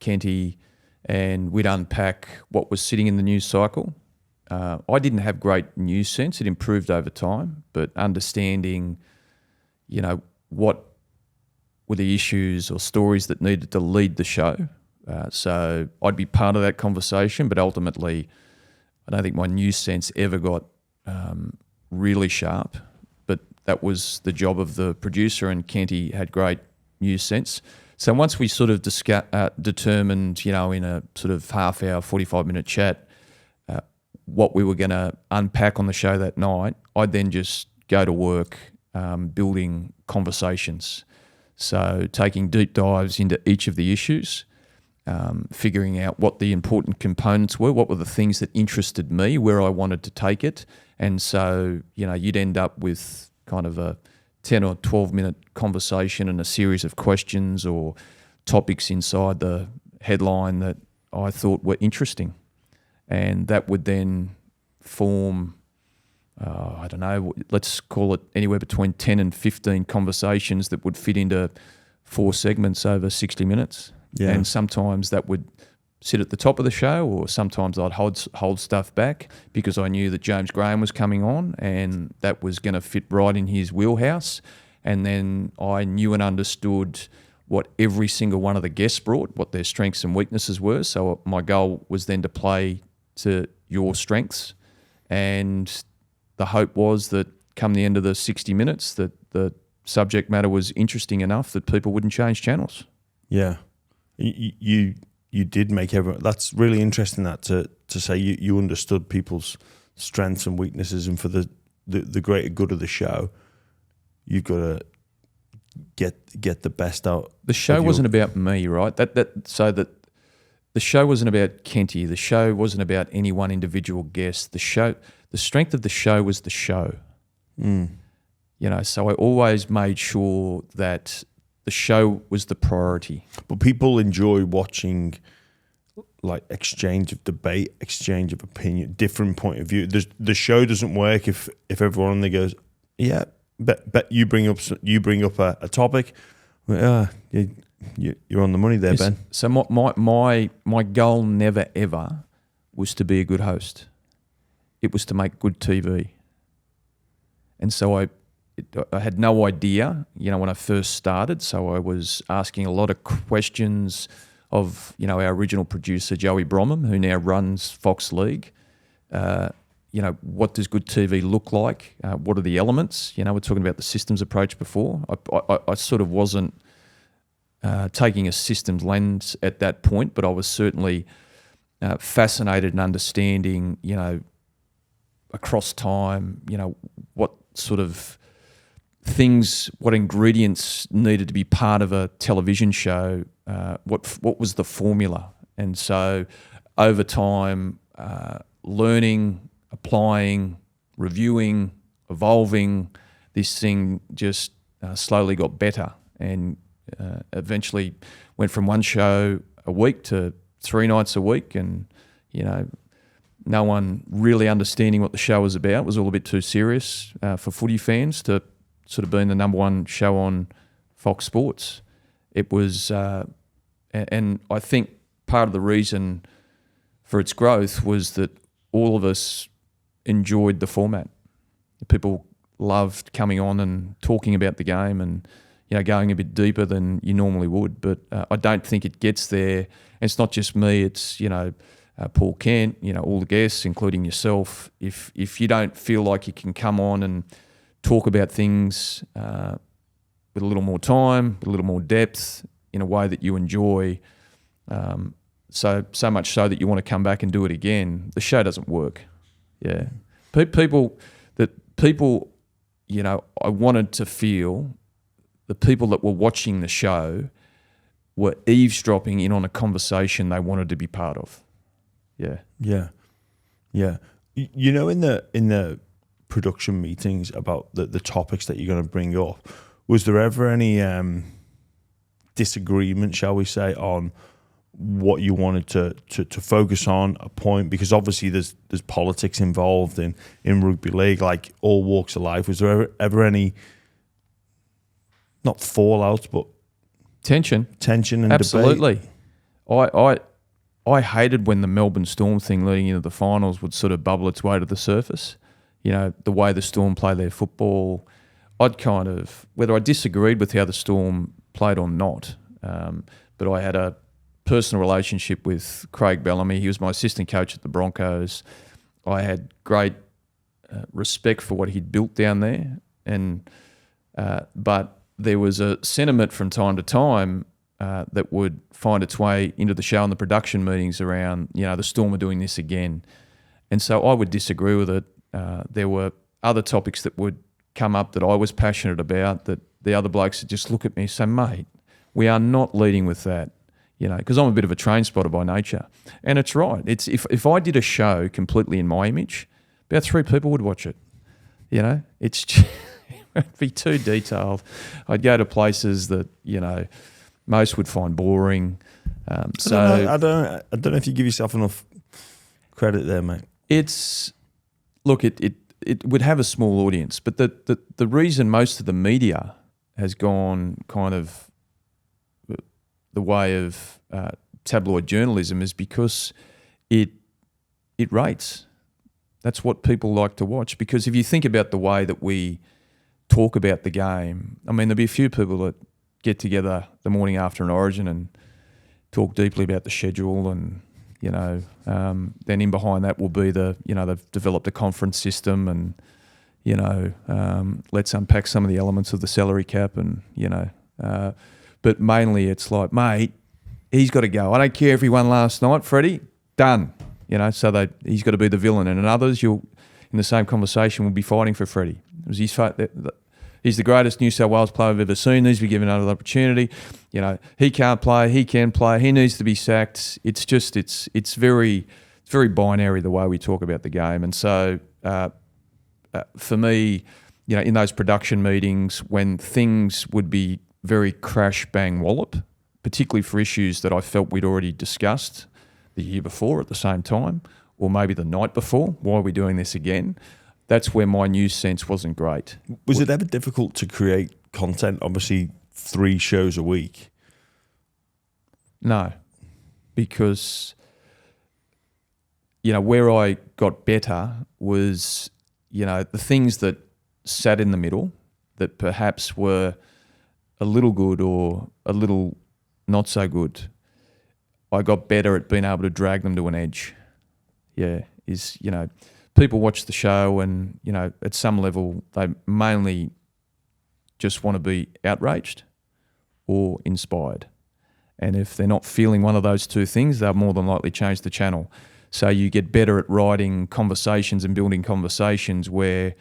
Kenty, and we'd unpack what was sitting in the news cycle. I didn't have great news sense. It improved over time, but understanding, what were the issues or stories that needed to lead the show. So I'd be part of that conversation, but ultimately I don't think my news sense ever got really sharp, but that was the job of the producer, and Kenty had great news sense. So once we sort of determined, in a sort of half hour, 45-minute chat, what we were going to unpack on the show that night, I'd then just go to work building conversations. So taking deep dives into each of the issues, figuring out what the important components were, what were the things that interested me, where I wanted to take it. And so, you'd end up with kind of a 10 or 12-minute conversation and a series of questions or topics inside the headline that I thought were interesting. And that would then form, I don't know, let's call it anywhere between 10 and 15 conversations that would fit into 4 segments over 60 minutes. Yeah. And sometimes that would sit at the top of the show, or sometimes I'd hold stuff back because I knew that James Graham was coming on and that was going to fit right in his wheelhouse. And then I knew and understood what every single one of the guests brought, what their strengths and weaknesses were. So my goal was then to play to your strengths, and the hope was that come the end of the 60 minutes that the subject matter was interesting enough that people wouldn't change channels. Yeah. You did make everyone. That's really interesting. That to say you understood people's strengths and weaknesses, and for the greater good of the show, you've got to get the best out. The show wasn't about me, right? So that the show wasn't about Kenty. The show wasn't about any one individual guest. The strength of the show was the show. So I always made sure that the show was the priority. But people enjoy watching like exchange of debate, exchange of opinion, different point of view. The show doesn't work if everyone on there goes, yeah, bet you bring up a topic. Well, you're on the money there, yes. Ben. So my goal never ever was to be a good host. It was to make good TV. And so I had no idea, when I first started. So I was asking a lot of questions of, our original producer, Joey Bromham, who now runs Fox League. What does good TV look like? What are the elements? We're talking about the systems approach before. I sort of wasn't taking a systems lens at that point, but I was certainly fascinated in understanding, across time, what sort of things, what ingredients needed to be part of a television show, what was the formula. And so over time, learning, applying, reviewing, evolving, this thing just slowly got better, and eventually went from one show a week to 3 nights a week, and no one really understanding what the show was about. It was all a bit too serious for footy fans to sort of being the number one show on Fox Sports. It was, and I think part of the reason for its growth was that all of us enjoyed the format. People loved coming on and talking about the game and going a bit deeper than you normally would. But I don't think it gets there. And it's not just me. It's Paul Kent, all the guests, including yourself. If you don't feel like you can come on and talk about things with a little more time, with a little more depth, in a way that you enjoy, so much so that you want to come back and do it again, the show doesn't work. Yeah, people, I wanted to feel the people that were watching the show were eavesdropping in on a conversation they wanted to be part of. Yeah. In the production meetings about the topics that you're going to bring up, was there ever any disagreement, shall we say, on what you wanted to focus on, a point? Because obviously there's politics involved in rugby league, like all walks of life. Was there ever any, not fallout, but tension and absolutely debate? I hated when the Melbourne Storm thing leading into the finals would sort of bubble its way to the surface. The way the Storm play their football, I'd kind of, whether I disagreed with how the Storm played or not, but I had a personal relationship with Craig Bellamy. He was my assistant coach at the Broncos. I had great respect for what he'd built down there, and but there was a sentiment from time to time that would find its way into the show and the production meetings around, the Storm are doing this again. And so I would disagree with it. There were other topics that would come up that I was passionate about that the other blokes would just look at me and say, mate, we are not leading with that, because I'm a bit of a train spotter by nature. And it's right. It's if I did a show completely in my image, about 3 people would watch it. It's just, it'd be too detailed. I'd go to places that, most would find boring. I don't know if you give yourself enough credit there, mate. It would have a small audience, but the reason most of the media has gone kind of the way of tabloid journalism is because it rates. That's what people like to watch. Because if you think about the way that we talk about the game, I mean, there'll be a few people that get together the morning after an Origin and talk deeply about the schedule, and then in behind that will be they've developed a conference system, and let's unpack some of the elements of the salary cap, and but mainly it's like, mate, he's got to go. I don't care if he won last night, Freddie, done. So he's got to be the villain, and in others in the same conversation will be fighting for Freddie. It was his fight. He's the greatest New South Wales player I've ever seen. Needs to be given another opportunity. He can't play. He can play. He needs to be sacked. It's just it's very binary the way we talk about the game. And so for me, in those production meetings when things would be very crash bang wallop, particularly for issues that I felt we'd already discussed the year before at the same time, or maybe the night before, why are we doing this again? That's where my news sense wasn't great. Was it ever difficult to create content? Obviously, 3 shows a week. No, because, where I got better was, the things that sat in the middle that perhaps were a little good or a little not so good. I got better at being able to drag them to an edge. People watch the show and, at some level, they mainly just want to be outraged or inspired. And if they're not feeling one of those 2 things, they'll more than likely change the channel. So you get better at writing conversations and building conversations where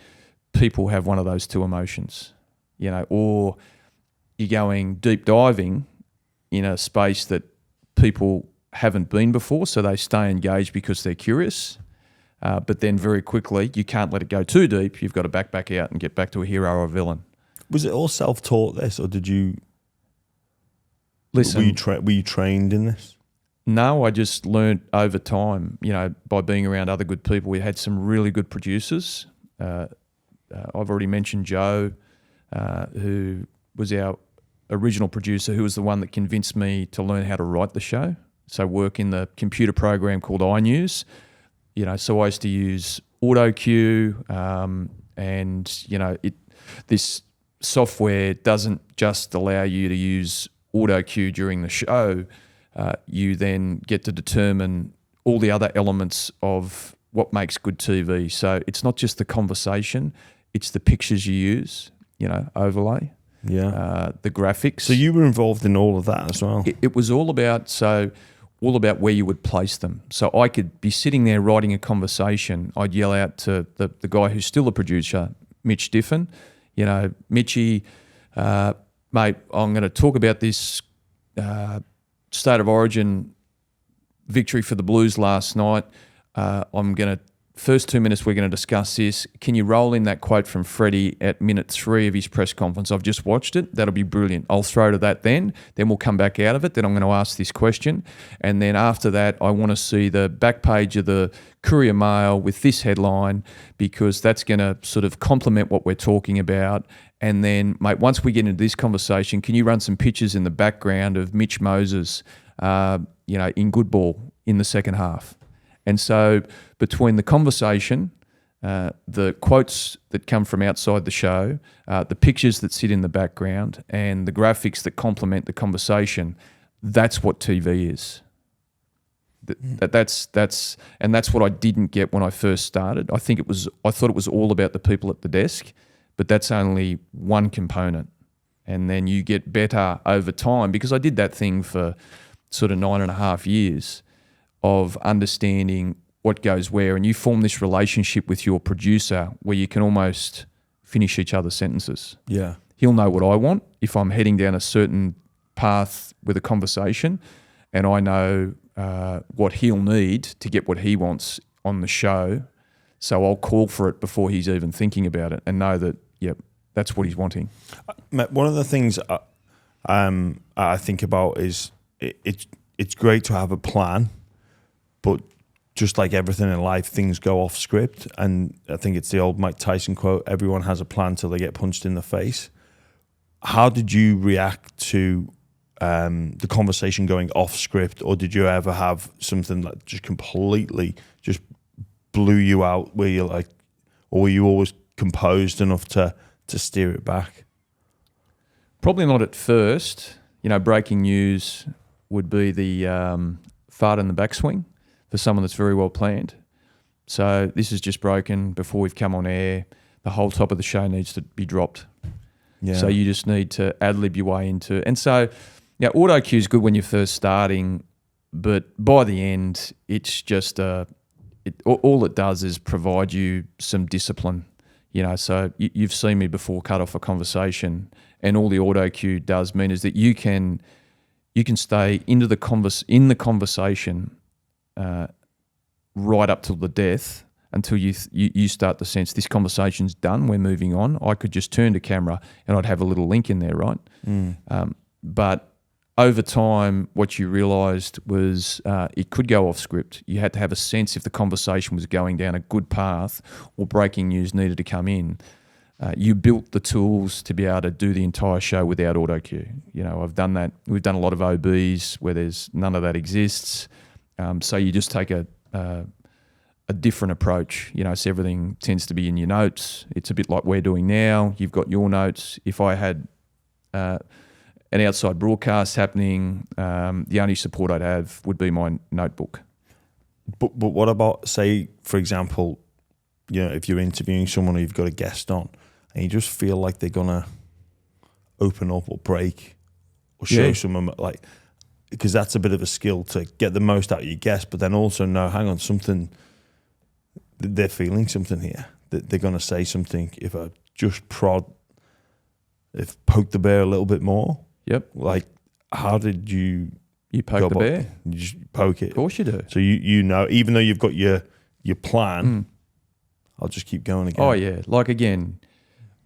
people have one of those 2 emotions, or you're going deep diving in a space that people haven't been before, so they stay engaged because they're curious. But then very quickly, you can't let it go too deep. You've got to back out and get back to a hero or a villain. Was it all self-taught, this, or did you... Listen... Were you trained in this? No, I just learned over time, by being around other good people. We had some really good producers. I've already mentioned Joe, who was our original producer, who was the one that convinced me to learn how to write the show. So work in the computer program called iNews. So I used to use AutoCue, this software doesn't just allow you to use AutoCue during the show. You then get to determine all the other elements of what makes good TV. So it's not just the conversation, it's the pictures you use, overlay. Yeah. The graphics. So you were involved in all of that as well? It was all about where you would place them. So I could be sitting there writing a conversation. I'd yell out to the guy who's still a producer, Mitch Diffin, Mitchy, mate, I'm going to talk about this State of Origin victory for the Blues last night. First 2 minutes we're going to discuss this. Can you roll in that quote from Freddie at minute 3 of his press conference? I've just watched it. That'll be brilliant. I'll throw to that then. Then we'll come back out of it. Then I'm going to ask this question. And then after that, I want to see the back page of the Courier Mail with this headline, because that's going to sort of complement what we're talking about. And then, mate, once we get into this conversation, can you run some pictures in the background of Mitch Moses, in good ball in the second half? And so between the conversation, the quotes that come from outside the show, the pictures that sit in the background, and the graphics that complement the conversation, that's what TV is. That's what I didn't get when I first started. I thought it was all about the people at the desk, but that's only one component. And then you get better over time, because I did that thing for sort of 9.5 years. Of understanding what goes where, and you form this relationship with your producer where you can almost finish each other's sentences. Yeah. He'll know what I want if I'm heading down a certain path with a conversation, and I know what he'll need to get what he wants on the show. So I'll call for it before he's even thinking about it, and know that, that's what he's wanting. Matt, one of the things I think about is it's great to have a plan. But just like everything in life, things go off script. And I think it's the old Mike Tyson quote, everyone has a plan till they get punched in the face. How did you react to the conversation going off script? Or did you ever have something that just completely just blew you out where you're like, or were you always composed enough to steer it back? Probably not at first. Breaking news would be the fart in the backswing. For someone that's very well planned. So this is just broken before we've come on air. The whole top of the show needs to be dropped. Yeah. So you just need to ad-lib your way into it. And so, AutoCue is good when you're first starting, but by the end, it's just all it does is provide you some discipline. So you've seen me before cut off a conversation, and all the AutoCue does mean is that you can stay in the conversation. Right up till the death, until you start to sense this conversation's done, we're moving on. I could just turn to camera and I'd have a little link in there, right? But over time, what you realised was it could go off script. You had to have a sense if the conversation was going down a good path or breaking news needed to come in. You built the tools to be able to do the entire show without AutoCue. I've done that. We've done a lot of OBs where there's none of that exists. So you just take a different approach, so everything tends to be in your notes. It's a bit like we're doing now. You've got your notes. If I had an outside broadcast happening, the only support I'd have would be my notebook. But what about, say, for example, if you're interviewing someone or you've got a guest on and you just feel like they're going to open up or break or show someone like... Because that's a bit of a skill to get the most out of your guest, but then also know, hang on, they're feeling something here. They're going to say something. If I just poke the bear a little bit more. Yep. Like, how did you... You poke the bear? You just poke it. Of course you do. So you know, even though you've got your plan, I'll just keep going again. Oh, yeah. Like, again,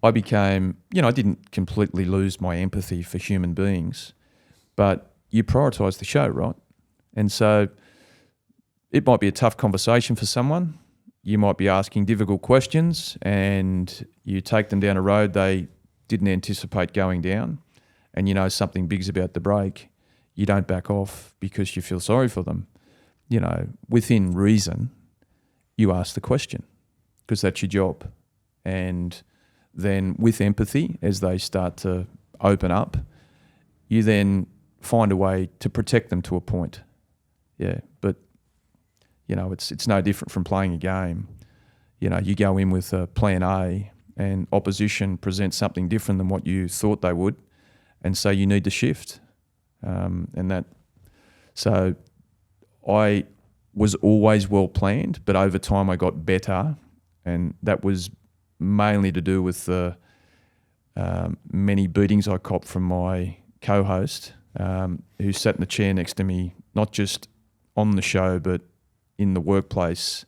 I became... I didn't completely lose my empathy for human beings, but... You prioritise the show, right? And so it might be a tough conversation for someone. You might be asking difficult questions and you take them down a road they didn't anticipate going down, and you know something big's about to break. You don't back off because you feel sorry for them. You know, within reason, you ask the question because that's your job. And then with empathy, as they start to open up, you then find a way to protect them to a point. Yeah, but you know, it's no different from playing a game. You know, you go in with a plan A and opposition presents something different than what you thought they would, and so you need to shift. So I was always well planned, but over time I got better, and that was mainly to do with the many beatings I copped from my co-host, who sat in the chair next to me, not just on the show, but in the workplace,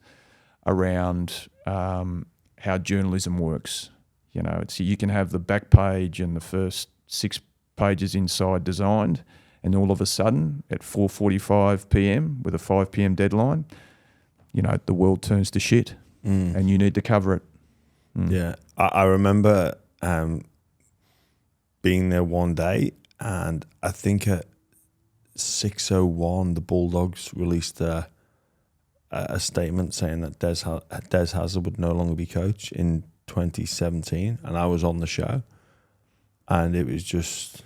around how journalism works. You know, you can have the back page and the first 6 pages inside designed, and all of a sudden at 4:45 p.m. with a 5 p.m. deadline, you know, the world turns to shit, and you need to cover it. Yeah, I remember being there one day, and I think at 6:01 the Bulldogs released a statement saying that Des Hazard would no longer be coach in 2017, and I was on the show, and it was just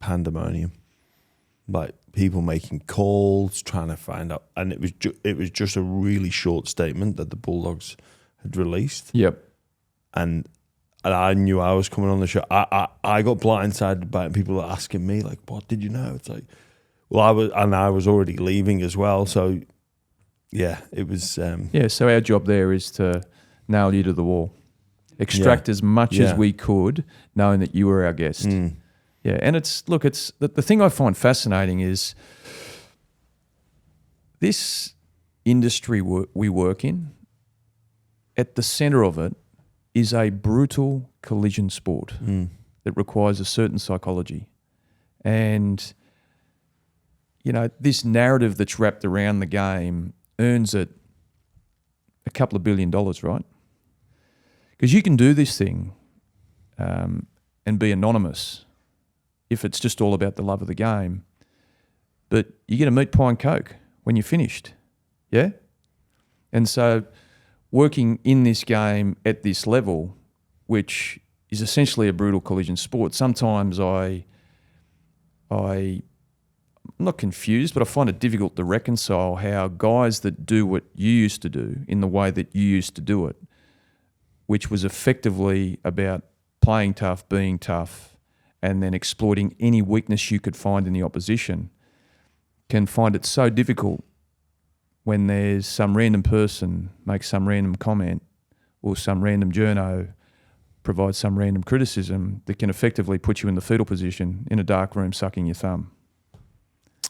pandemonium. Like people making calls, trying to find out, and it was just a really short statement that the Bulldogs had released. Yep. And I knew I was coming on the show. I got blindsided by people asking me like, "What did you know?" It's like, well, I was already leaving as well, so. Yeah, it was. So our job there is to nail you to the wall, extract as much as we could, knowing that you were our guest. Yeah, and it's the thing I find fascinating is this industry we work in. At the centre of it is a brutal collision sport that requires a certain psychology, and you know this narrative that's wrapped around the game earns it a couple of $1 billion, right? Because you can do this thing and be anonymous if it's just all about the love of the game, but you get a meat pie and Coke when you're finished, yeah? And so working in this game at this level, which is essentially a brutal collision sport, sometimes I'm not confused, but I find it difficult to reconcile how guys that do what you used to do in the way that you used to do it, which was effectively about playing tough, being tough, and then exploiting any weakness you could find in the opposition, can find it so difficult when there's some random person makes some random comment or some random journo provides some random criticism that can effectively put you in the fetal position in a dark room sucking your thumb.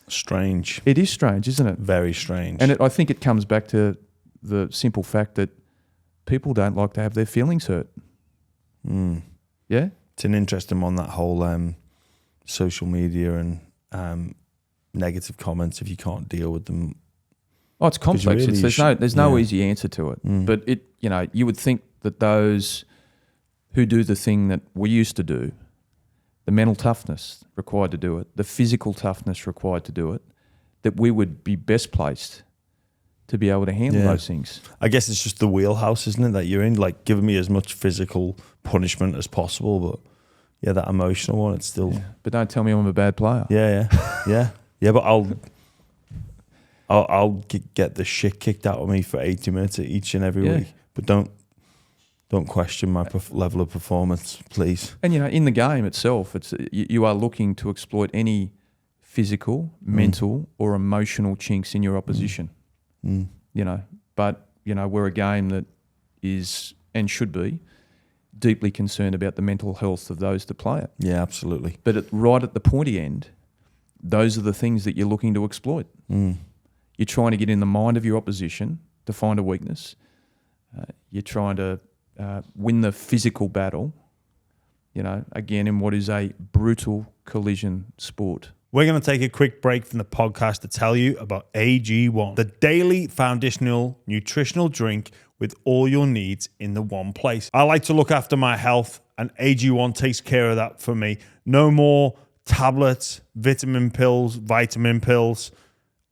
Strange. It is strange, isn't it? Very strange. And I think it comes back to the simple fact that people don't like to have their feelings hurt. Yeah? It's an interesting one, that whole social media and negative comments, if you can't deal with them. Oh, it's complex. Really there's no easy answer to it. But you would think that those who do the thing that we used to do, the mental toughness required to do it, the physical toughness required to do it, that we would be best placed to be able to handle those things. I guess it's just the wheelhouse, isn't it, that you're in? Like, giving me as much physical punishment as possible, but that emotional one, it's still. Yeah. But don't tell me I'm a bad player. Yeah. But I'll get the shit kicked out of me for 80 minutes each and every week. But don't question my level of performance, please. And in the game itself, you are looking to exploit any physical, mental, or emotional chinks in your opposition. But we're a game that is and should be deeply concerned about the mental health of those that play it. Yeah, absolutely. But right at the pointy end, those are the things that you're looking to exploit. You're trying to get in the mind of your opposition to find a weakness. You're trying to win the physical battle, again, in what is a brutal collision sport. We're going to take a quick break from the podcast to tell you about AG1, the daily foundational nutritional drink with all your needs in the one place. I like to look after my health, and AG1 takes care of that for me. No more tablets, vitamin pills,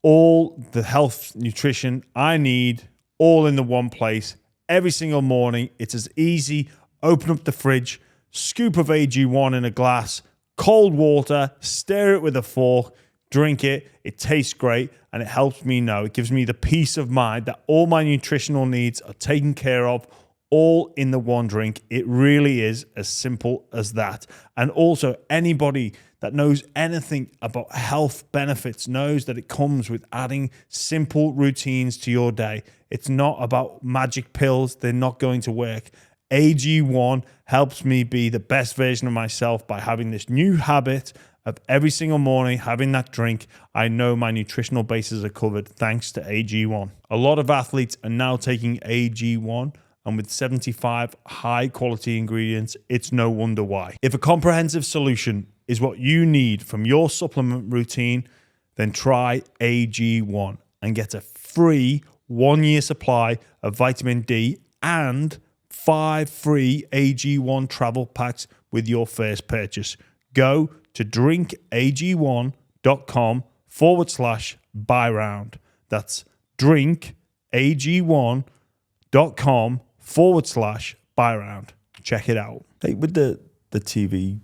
all the health nutrition I need, all in the one place. Every single morning, it's as easy. Open up the fridge, scoop of AG1 in a glass, cold water, stir it with a fork, drink it. It tastes great, and it helps me know. It gives me the peace of mind that all my nutritional needs are taken care of, all in the one drink. It really is as simple as that. And also, anybody that knows anything about health benefits knows that it comes with adding simple routines to your day. It's not about magic pills. They're not going to work. AG1 helps me be the best version of myself by having this new habit of every single morning having that drink. I know my nutritional bases are covered thanks to AG1. A lot of athletes are now taking AG1, and with 75 high quality ingredients, it's no wonder why. If a comprehensive solution is what you need from your supplement routine, then try AG1 and get a free 1-year supply of vitamin D and 5 free AG1 travel packs with your first purchase. Go to drinkag1.com/buyround. That's drinkag1.com/buyround. Check it out. Hey, with the TV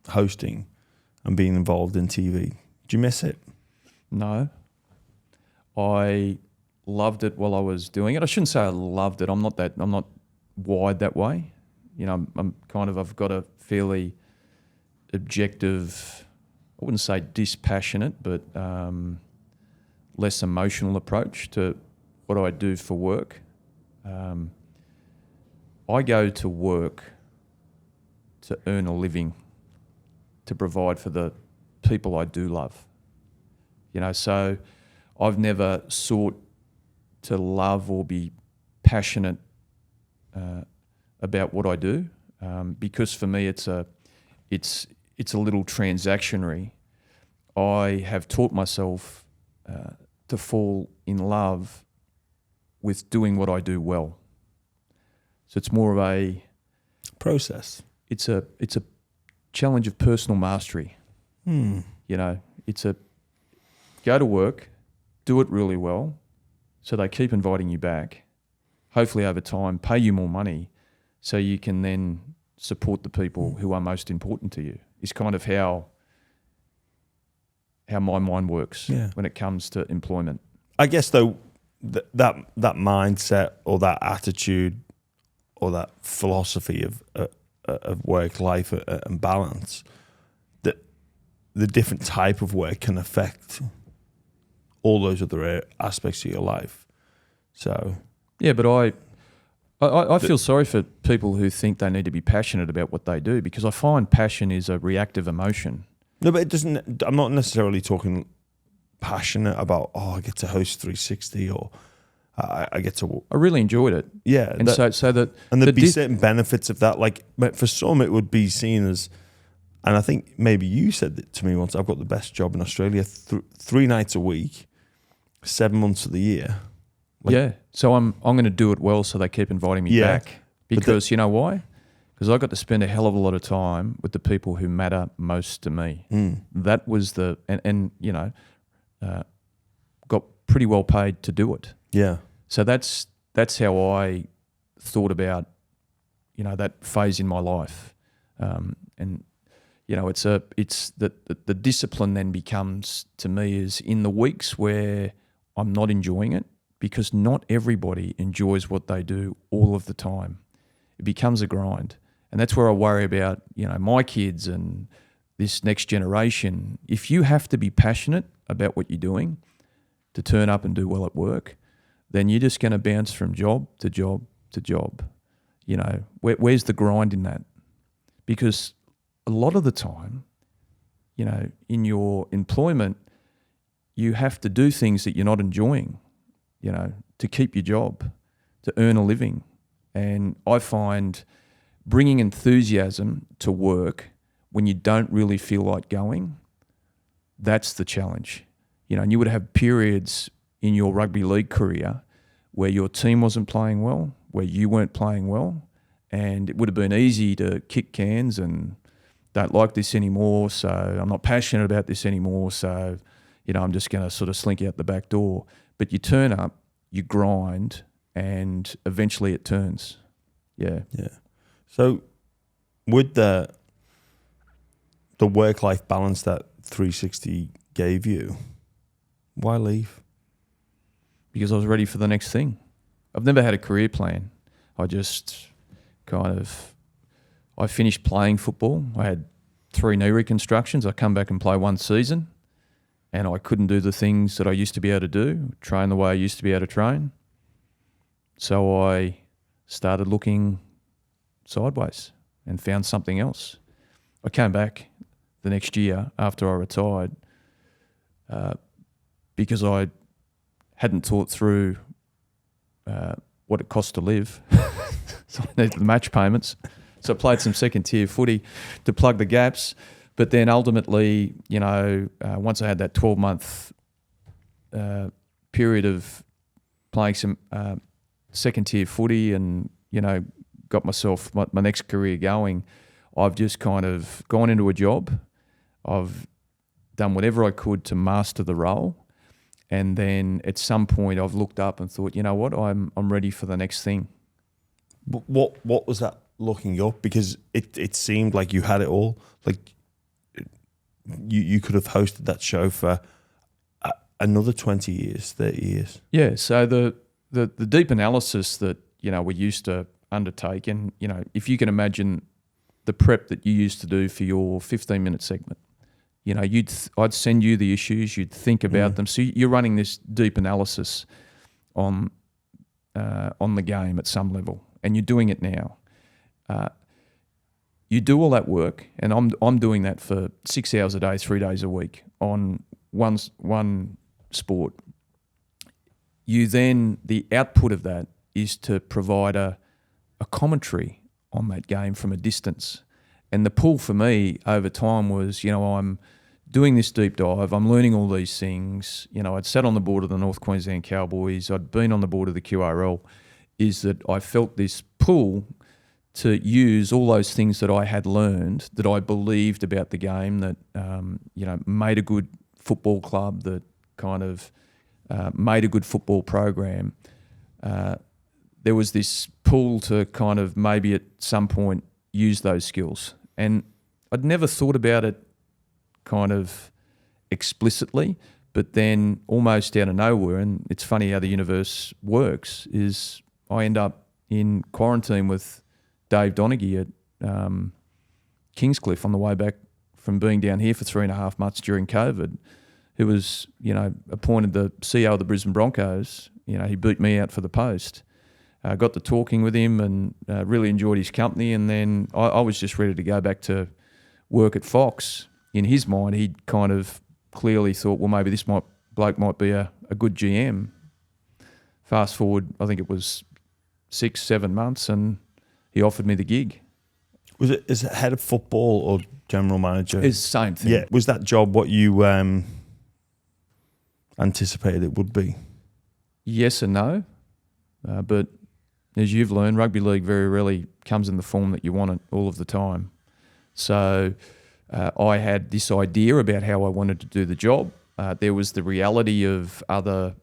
hosting and being involved in TV, do you miss it? No. I loved it while I was doing it. I shouldn't say I loved it. I'm not wired that way. You know, I've got a fairly objective, I wouldn't say dispassionate, but less emotional approach to what I do for work. I go to work to earn a living, to provide for the people I do love. You know, so I've never sought to love or be passionate about what I do, because for me it's a little transactionary. I have taught myself to fall in love with doing what I do well. So it's more of a process. It's a challenge of personal mastery. You know, it's a go to work, do it really well, so they keep inviting you back. Hopefully over time, pay you more money so you can then support the people who are most important to you. Is kind of how my mind works when it comes to employment. I guess though, that mindset or that attitude or that philosophy of work life and balance, that the different type of work can affect all those other aspects of your life. So yeah, but I feel sorry for people who think they need to be passionate about what they do, because I find passion is a reactive emotion. No, but it doesn't. I'm not necessarily talking passionate about, I get to host 360 or I get to. I really enjoyed it. Yeah, and there'd be certain benefits of that. Like for some, it would be seen as, and I think maybe you said it to me once. I've got the best job in Australia, 3 nights a week, 7 months of the year. So I'm going to do it well, so they keep inviting me back. Because you know why? Because I got to spend a hell of a lot of time with the people who matter most to me. That was and you know, got pretty well paid to do it. Yeah. So that's how I thought about, you know, that phase in my life, and you know, it's the discipline then becomes to me is in the weeks where I'm not enjoying it, because not everybody enjoys what they do all of the time. It becomes a grind. And that's where I worry about, you know, my kids and this next generation. If you have to be passionate about what you're doing to turn up and do well at work, then you're just going to bounce from job to job to job. You know, where's the grind in that? Because a lot of the time, you know, in your employment, you have to do things that you're not enjoying, you know, to keep your job, to earn a living. And I find bringing enthusiasm to work when you don't really feel like going, That's the challenge. And you would have periods in your rugby league career where your team wasn't playing well, where you weren't playing well, and it would have been easy to kick cans and don't like this anymore, so I'm not passionate about this anymore, so I'm just going to sort of slink out the back door. But you turn up, you grind, and eventually it turns. Yeah. So with the work-life balance that 360 gave you, why leave? Because I was ready for the next thing. I've never had a career plan. I just I finished playing football. I had 3 knee reconstructions. I come back and play one season, and I couldn't do the things that I used to be able to do, train the way I used to be able to train. So I started looking sideways and found something else. I came back the next year after I retired because I hadn't thought through what it cost to live. So I needed the match payments. So I played some second-tier footy to plug the gaps. But then ultimately, once I had that 12-month period of playing some second-tier footy and, got myself my next career going, I've just kind of gone into a job. I've done whatever I could to master the role. And then at some point I've looked up and thought, you know what, I'm ready for the next thing. What was that looking up? Because it seemed like you had it all. Like you could have hosted that show for another 20 years, 30 years. Yeah, so the deep analysis that, we used to undertake, and, if you can imagine the prep that you used to do for your 15-minute segment, I'd send you the issues, you'd think about them. So you're running this deep analysis on the game at some level, and you're doing it now. You do all that work, and I'm doing that for 6 hours a day, 3 days a week on one sport. You then, the output of that is to provide a commentary on that game from a distance. And the pull for me over time was, I'm doing this deep dive, I'm learning all these things. I'd sat on the board of the North Queensland Cowboys, I'd been on the board of the QRL, is that I felt this pull to use all those things that I had learned, that I believed about the game, that, made a good football club, that kind of made a good football program. There was this pull to kind of maybe at some point use those skills. And I'd never thought about it kind of explicitly, but then almost out of nowhere, and it's funny how the universe works, is I end up in quarantine with Dave Donaghy at Kingscliff on the way back from being down here for 3.5 months during COVID, who was, appointed the CEO of the Brisbane Broncos. He beat me out for the post. Got to talking with him and really enjoyed his company. And then I was just ready to go back to work at Fox. In his mind, he'd kind of clearly thought, well, maybe this bloke might be a good GM. Fast forward, I think it was 6-7 months, and he offered me the gig. Is it head of football or general manager? It's the same thing. Yeah. Was that job what you anticipated it would be? Yes and no. But as you've learned, rugby league very rarely comes in the form that you want it all of the time. So I had this idea about how I wanted to do the job. There was the reality of other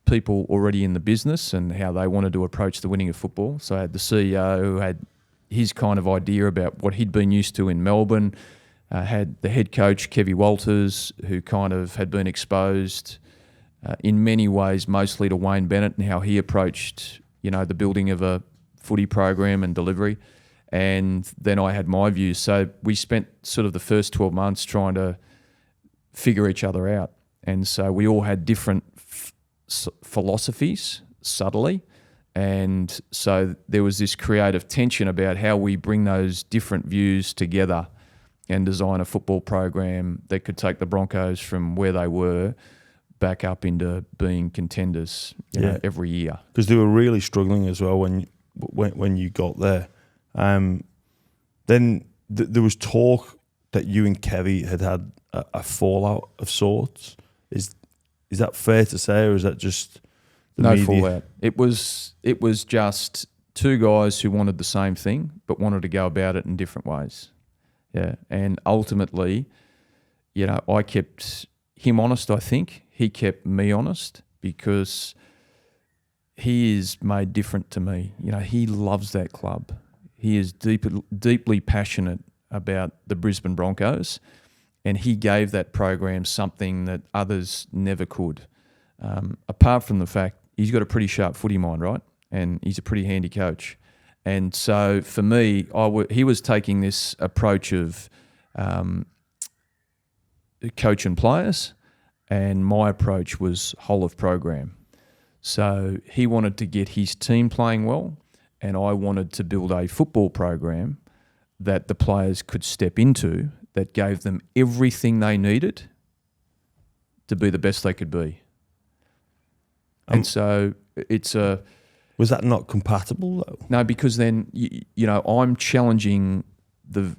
people already in the business and how they wanted to approach the winning of football. So I had the CEO who had his kind of idea about what he'd been used to in Melbourne. Had the head coach, Kevy Walters, who kind of had been exposed in many ways, mostly to Wayne Bennett and how he approached, the building of a footy program and delivery. And then I had my views. So we spent sort of the first 12 months trying to figure each other out. And so we all had different philosophies, subtly. And so there was this creative tension about how we bring those different views together and design a football program that could take the Broncos from where they were back up into being contenders every year. Because they were really struggling as well when you got there. Then there was talk that you and Kevy had a fallout of sorts. Is that fair to say, or is that just the No media? fallout. It was just two guys who wanted the same thing but wanted to go about it in different ways. Yeah, and ultimately, I kept him honest. I think he kept me honest because he is made different to me. He loves that club. He is deeply passionate about the Brisbane Broncos, and he gave that program something that others never could. Apart from the fact he's got a pretty sharp footy mind, right? And he's a pretty handy coach. And so for me, he was taking this approach of coach and players, and my approach was whole of program. So he wanted to get his team playing well, and I wanted to build a football program that the players could step into that gave them everything they needed to be the best they could be. And so it's a... Was that not compatible though? No, because then, I'm challenging the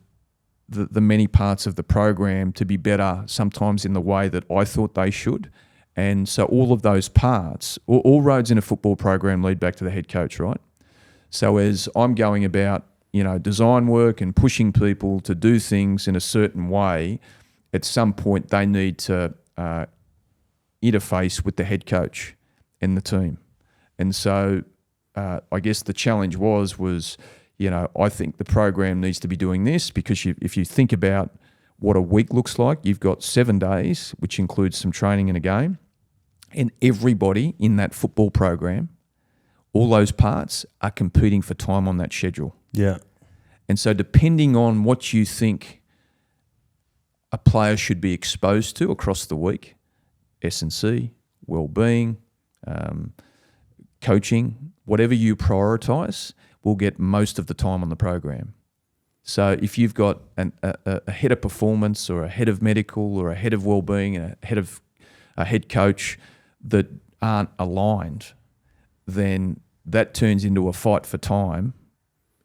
many parts of the program to be better sometimes in the way that I thought they should. And so all of those parts, all roads in a football program lead back to the head coach, right? So as I'm going about, design work and pushing people to do things in a certain way, at some point they need to interface with the head coach and the team. And so I guess the challenge was, I think the program needs to be doing this because if you think about what a week looks like, you've got 7 days, which includes some training and a game, and everybody in that football program, all those parts are competing for time on that schedule. Yeah. And so depending on what you think a player should be exposed to across the week, S&C, well-being, coaching, whatever you prioritise will get most of the time on the program. So if you've got a head of performance or a head of medical or a head of well-being and a head coach that aren't aligned, then that turns into a fight for time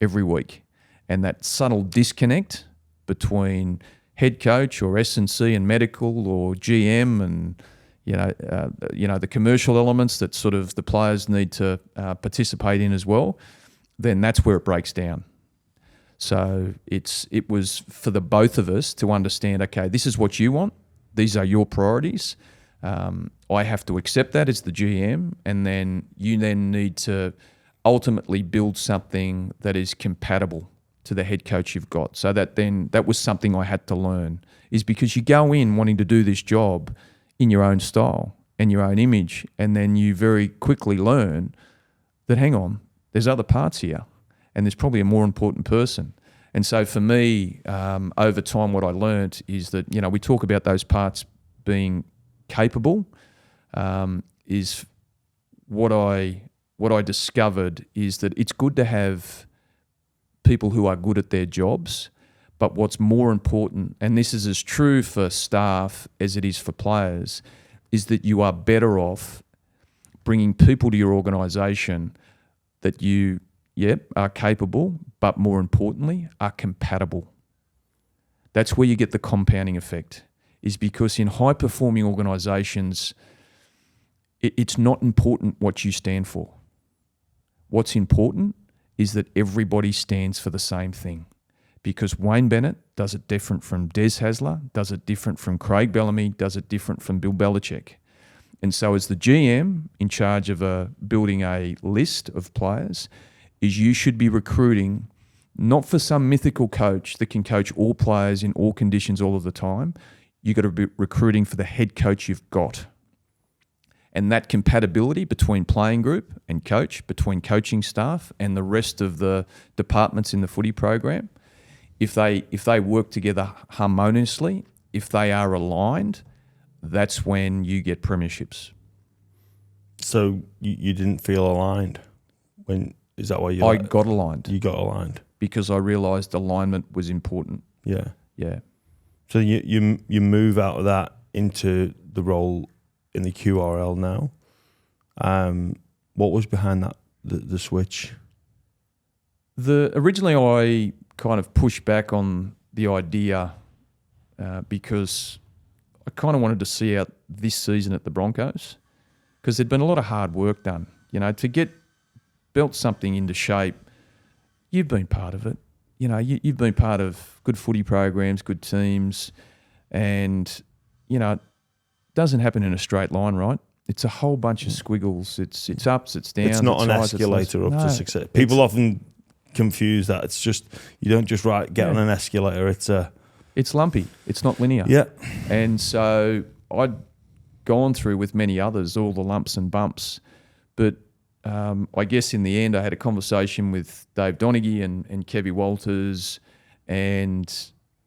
every week. And that subtle disconnect between head coach or S&C and medical or GM and the commercial elements that sort of the players need to participate in as well, then that's where it breaks down. So it was for the both of us to understand, okay, this is what you want. These are your priorities. I have to accept that as the GM, and then you need to ultimately build something that is compatible to the head coach you've got. So that was something I had to learn, is because you go in wanting to do this job in your own style and your own image, and then you very quickly learn that, hang on, there's other parts here, and there's probably a more important person. And so for me, over time, what I learned is that, we talk about those parts being capable, is what I discovered is that it's good to have people who are good at their jobs, but what's more important, and this is as true for staff as it is for players, is that you are better off bringing people to your organisation that you are capable, but more importantly, are compatible. That's where you get the compounding effect, is because in high-performing organisations, it's not important what you stand for. What's important is that everybody stands for the same thing, because Wayne Bennett does it different from Des Hasler, does it different from Craig Bellamy, does it different from Bill Belichick. And so as the GM in charge of building a list of players, is you should be recruiting not for some mythical coach that can coach all players in all conditions all of the time. You've got to be recruiting for the head coach you've got. And that compatibility between playing group and coach, between coaching staff and the rest of the departments in the footy program, if they work together harmoniously, if they are aligned, that's when you get premierships. So you didn't feel aligned? Is that why you... I got aligned. You got aligned? Because I realised alignment was important. Yeah. Yeah. So you move out of that into the role in the QRL now. What was behind that, the switch? Originally I kind of pushed back on the idea because I kind of wanted to see out this season at the Broncos, because there'd been a lot of hard work done. To get built something into shape, you've been part of it. You've been part of good footy programs, good teams, and, it doesn't happen in a straight line, right? It's a whole bunch of squiggles. It's ups, it's downs. It's not an highs, escalator up to success. People often confuse that. It's just, you don't just get on an escalator. It's lumpy. It's not linear. Yeah. And so I'd gone through with many others all the lumps and bumps, but I guess in the end I had a conversation with Dave Donaghy and Kevy Walters, and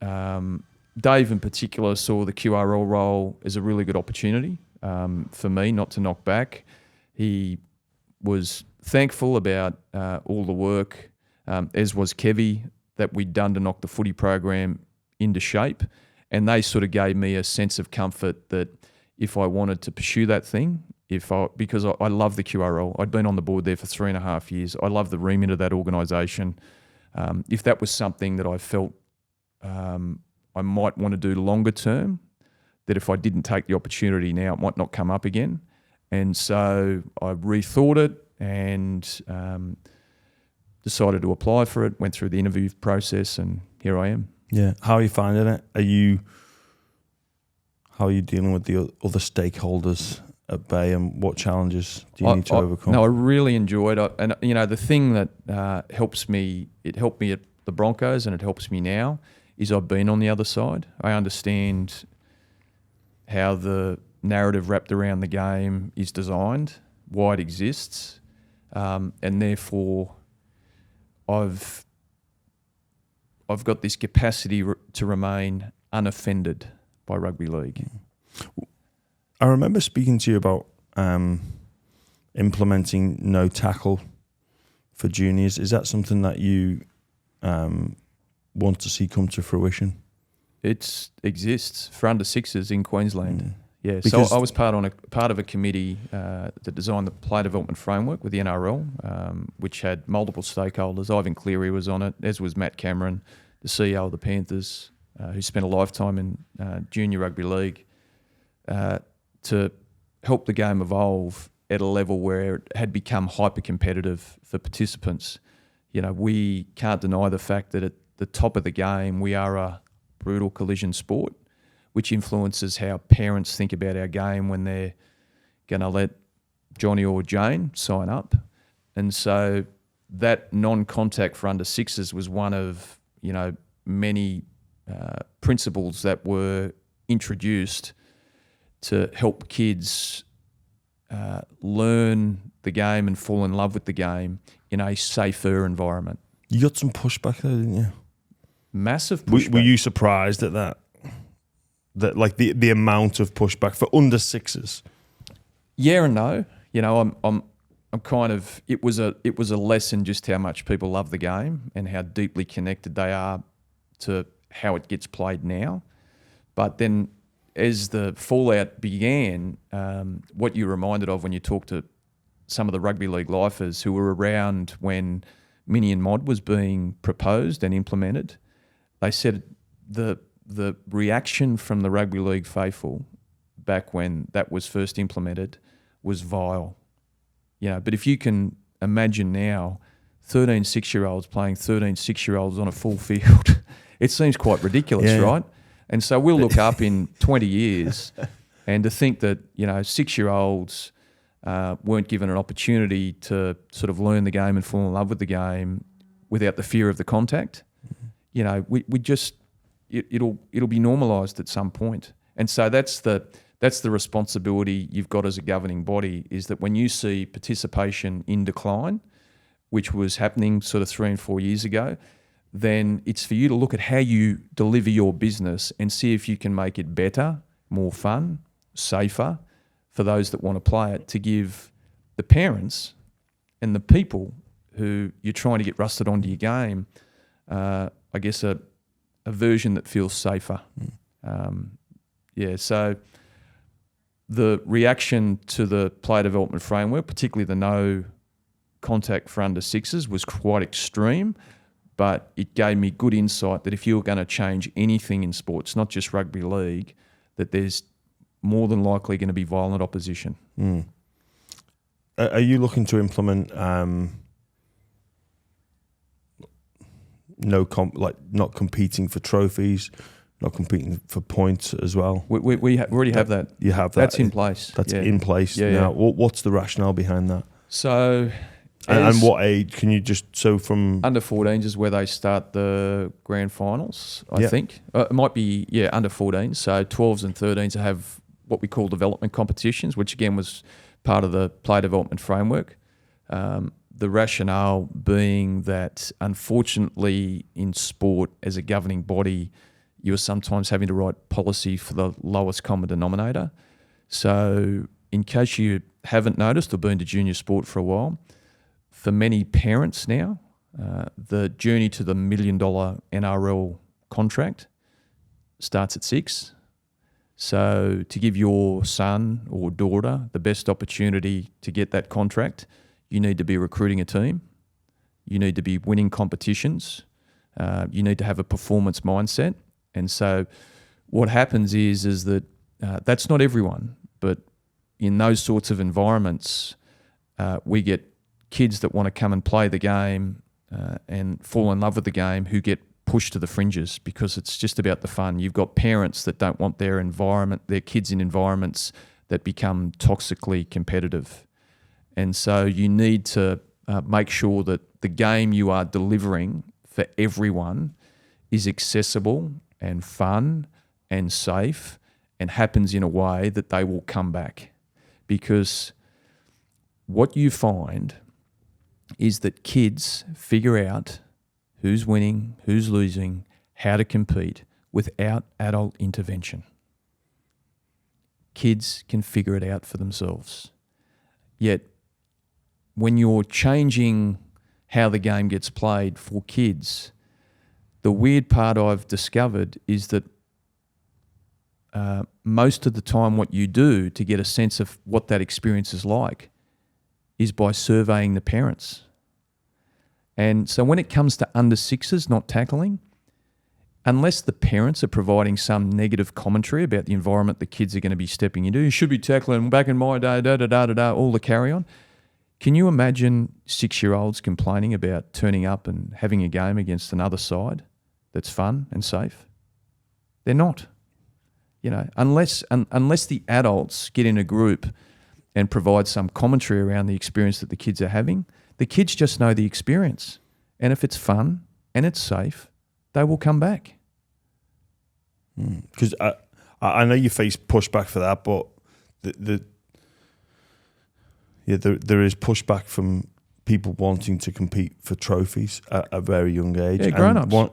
Dave in particular saw the QRL role as a really good opportunity for me not to knock back. He was thankful about all the work, as was Kevy, that we'd done to knock the footy program into shape, and they sort of gave me a sense of comfort that if I wanted to pursue that thing, because I love the QRL. I'd been on the board there for 3.5 years. I love the remit of that organisation. If that was something that I felt I might want to do longer term, that if I didn't take the opportunity now, it might not come up again. And so I rethought it and decided to apply for it, went through the interview process, and here I am. Yeah. How are you finding it? How are you dealing with the other stakeholders at Bay, and what challenges do you need to overcome? No, I really enjoyed it. And, the thing that helps me, it helped me at the Broncos and it helps me now, is I've been on the other side. I understand how the narrative wrapped around the game is designed, why it exists, and therefore I've got this capacity to remain unoffended by rugby league. I remember speaking to you about implementing no tackle for juniors. Is that something that you want to see come to fruition? It exists for under sixes in Queensland. Yeah, so I was part of a committee that designed the player development framework with the NRL, which had multiple stakeholders. Ivan Cleary was on it, as was Matt Cameron, the CEO of the Panthers, who spent a lifetime in junior rugby league, to help the game evolve at a level where it had become hyper-competitive for participants. We can't deny the fact that at the top of the game, we are a brutal collision sport, which influences how parents think about our game when they're going to let Johnny or Jane sign up. And so that non-contact for under sixes was one of, many principles that were introduced to help kids learn the game and fall in love with the game in a safer environment. You got some pushback there, didn't you? Massive pushback. Were you surprised at that? That like the amount of pushback for under sixes? Yeah and no. I'm kind of. It was a lesson just how much people love the game and how deeply connected they are to how it gets played now. But then, as the fallout began, what you reminded of when you talked to some of the rugby league lifers who were around when Mini and Mod was being proposed and implemented, they said the reaction from the rugby league faithful back when that was first implemented was vile. But if you can imagine now 13 6-year-olds playing 13 6-year-olds on a full field, it seems quite ridiculous, right? And so we'll look up in 20 years and to think that, 6-year-olds weren't given an opportunity to sort of learn the game and fall in love with the game without the fear of the contact. We just, it'll be normalised at some point. And so that's the responsibility you've got as a governing body, is that when you see participation in decline, which was happening sort of 3 and 4 years ago, then it's for you to look at how you deliver your business and see if you can make it better, more fun, safer for those that want to play it, to give the parents and the people who you're trying to get rusted onto your game, I guess a version that feels safer. So the reaction to the player development framework, particularly the no contact for under sixes, was quite extreme. but it gave me good insight that if you're going to change anything in sports, not just rugby league, that there's more than likely going to be violent opposition. Are you looking to implement not competing for trophies, not competing for points as well? We already have that. You have that. That's in place. That's in place now. Yeah. What's the rationale behind that? So, and what age can you from under 14s is where they start the grand finals. I think it might be under 14s. So 12s and 13s have what we call development competitions, which again was part of the player development framework. The rationale being that, unfortunately, in sport, as a governing body, you are sometimes having to write policy for the lowest common denominator. So, in case you haven't noticed or been to junior sport for a while, for many parents now, the journey to the $1 million NRL contract starts at 6. So, to give your son or daughter the best opportunity to get that contract, you need to be recruiting a team. You need to be winning competitions. You need to have a performance mindset. And so what happens is that that's not everyone, but in those sorts of environments, we get kids that want to come and play the game and fall in love with the game who get pushed to the fringes because it's just about the fun. You've got parents that don't want their kids in environments that become toxically competitive. And so you need to make sure that the game you are delivering for everyone is accessible and fun and safe and happens in a way that they will come back. Because what you find is that kids figure out who's winning, who's losing, how to compete without adult intervention. Kids can figure it out for themselves. Yet, when you're changing how the game gets played for kids, the weird part I've discovered is that most of the time what you do to get a sense of what that experience is like is by surveying the parents. And so when it comes to under 6s not tackling, unless the parents are providing some negative commentary about the environment the kids are going to be stepping into, you should be tackling back in my day, all the carry on. Can you imagine 6-year-olds complaining about turning up and having a game against another side that's fun and safe? They're not. Unless the adults get in a group and provide some commentary around the experience that the kids are having, the kids just know the experience. And if it's fun and it's safe, they will come back. Because I know you face pushback for that, but there is pushback from people wanting to compete for trophies at a very young age. Yeah, grown-ups.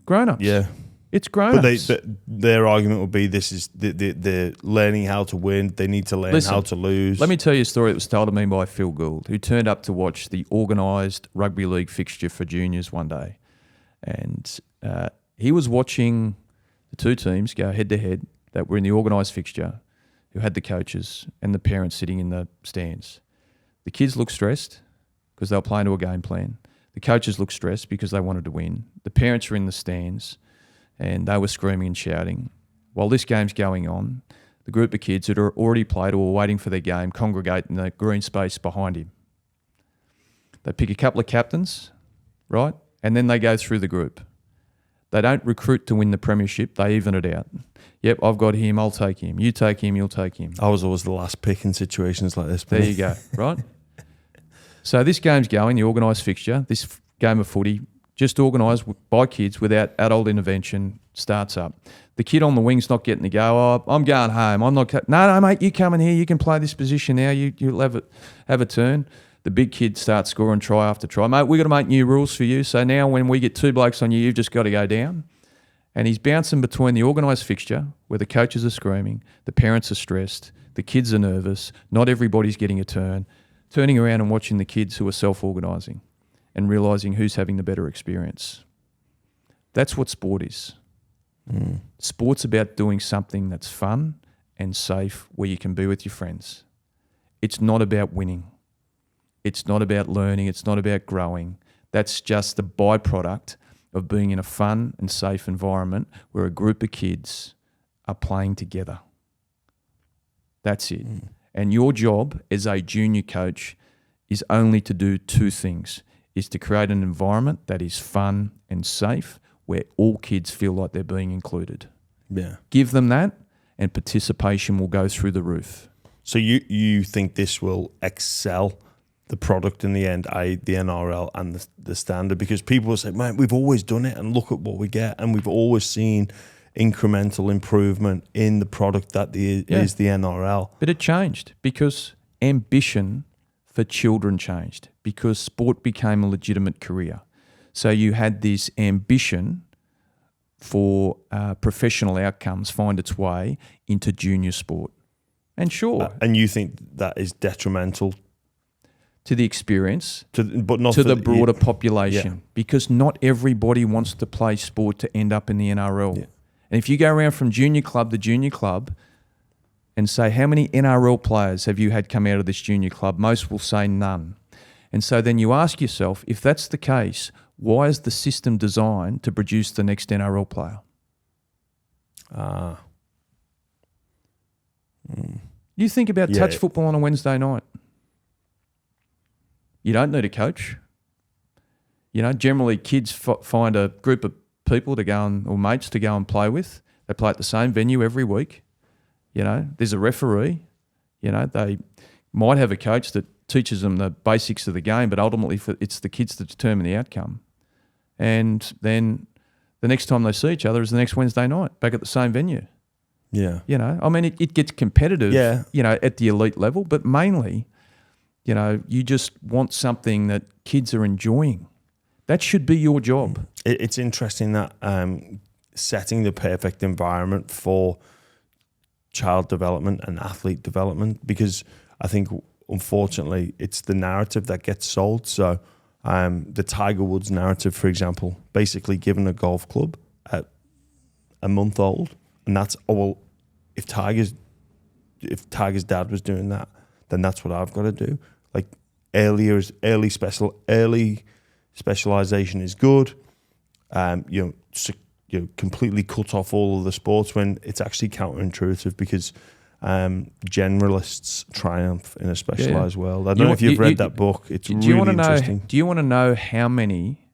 Grown-ups. Yeah. It's grown-ups. But their argument would be this is they're learning how to win. They need to learn how to lose. Let me tell you a story that was told to me by Phil Gould, who turned up to watch the organised rugby league fixture for juniors one day. And he was watching the two teams go head-to-head that were in the organised fixture, who had the coaches and the parents sitting in the stands. The kids looked stressed because they were playing to a game plan. The coaches looked stressed because they wanted to win. The parents were in the stands and they were screaming and shouting. While this game's going on, the group of kids that are already played or were waiting for their game congregate in the green space behind him. They pick a couple of captains, right? And then they go through the group. They don't recruit to win the premiership. They even it out. Yep, I've got him. I'll take him. You take him. You'll take him. I was always the last pick in situations like this. There you go, right? So this game's going, the organised fixture, this game of footy, just organised by kids without adult intervention, starts up. The kid on the wing's not getting the go. Oh, I'm going home. I'm not. No, mate, you come in here. You can play this position now. You'll have a turn. The big kid starts scoring try after try. Mate, we've got to make new rules for you. So now when we get two blokes on you, you've just got to go down. And he's bouncing between the organised fixture where the coaches are screaming, the parents are stressed, the kids are nervous, not everybody's getting a turn, turning around and watching the kids who are self-organising and realising who's having the better experience. That's what sport is. Sport's about doing something that's fun and safe where you can be with your friends. It's not about winning. It's not about learning. It's not about growing. That's just the byproduct of being in a fun and safe environment where a group of kids are playing together. That's it. And your job as a junior coach is only to do two things, is to create an environment that is fun and safe where all kids feel like they're being included. Yeah. Give them that and participation will go through the roof. So you think this will excel the product in the end, i.e. the NRL and the standard? Because people will say, man, we've always done it and look at what we get, and we've always seen incremental improvement in the product that is the NRL. But it changed because ambition for children changed, because sport became a legitimate career. So you had this ambition for professional outcomes find its way into junior sport. And sure. And you think that is detrimental to the experience, but not to the broader population, yeah. Because not everybody wants to play sport to end up in the NRL. Yeah. And if you go around from junior club to junior club and say, how many NRL players have you had come out of this junior club? Most will say none. And so then you ask yourself, if that's the case, why is the system designed to produce the next NRL player? You think about touch football on a Wednesday night. You don't need a coach. Generally kids find a group of people to go or mates to go and play with. They play at the same venue every week. There's a referee. They might have a coach that teaches them the basics of the game, but ultimately it's the kids that determine the outcome. And then the next time they see each other is the next Wednesday night, back at the same venue. Yeah. It gets competitive, at the elite level, but mainly, you just want something that kids are enjoying. That should be your job. It's interesting that setting the perfect environment for child development and athlete development, because I think, unfortunately, it's the narrative that gets sold. So the Tiger Woods narrative, for example, basically given a golf club at a month old, and that's, if Tiger's dad was doing that, then that's what I've got to do. Like early specialization is good. Completely cut off all of the sports when it's actually counterintuitive, because generalists triumph in a specialized world. I don't know if you've read that book. It's really interesting. Do you want to know how many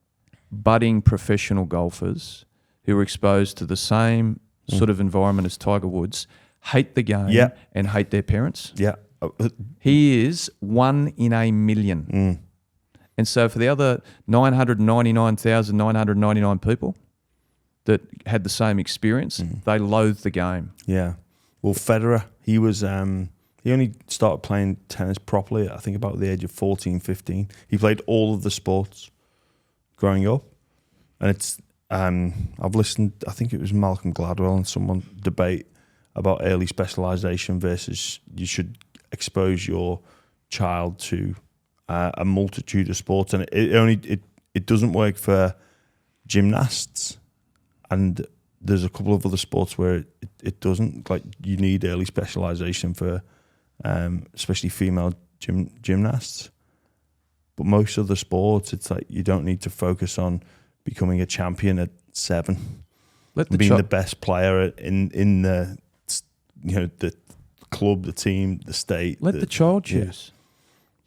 budding professional golfers who are exposed to the same sort of environment as Tiger Woods hate the game and hate their parents? Yeah. He is 1 in a million. And so for the other 999,999 people that had the same experience, they loathe the game. Yeah. Well, Federer, he only started playing tennis properly, I think, about the age of 14, 15. He played all of the sports growing up. And it's, I've listened, I think it was Malcolm Gladwell and someone debate about early specialization versus you should expose your child to a multitude of sports. And it doesn't work for gymnasts. And there's a couple of other sports where it doesn't. Like, you need early specialization for especially female gymnasts. But most of the sports, it's like you don't need to focus on becoming a champion at 7. Being the best player in the the club, the team, the state. Let the child choose.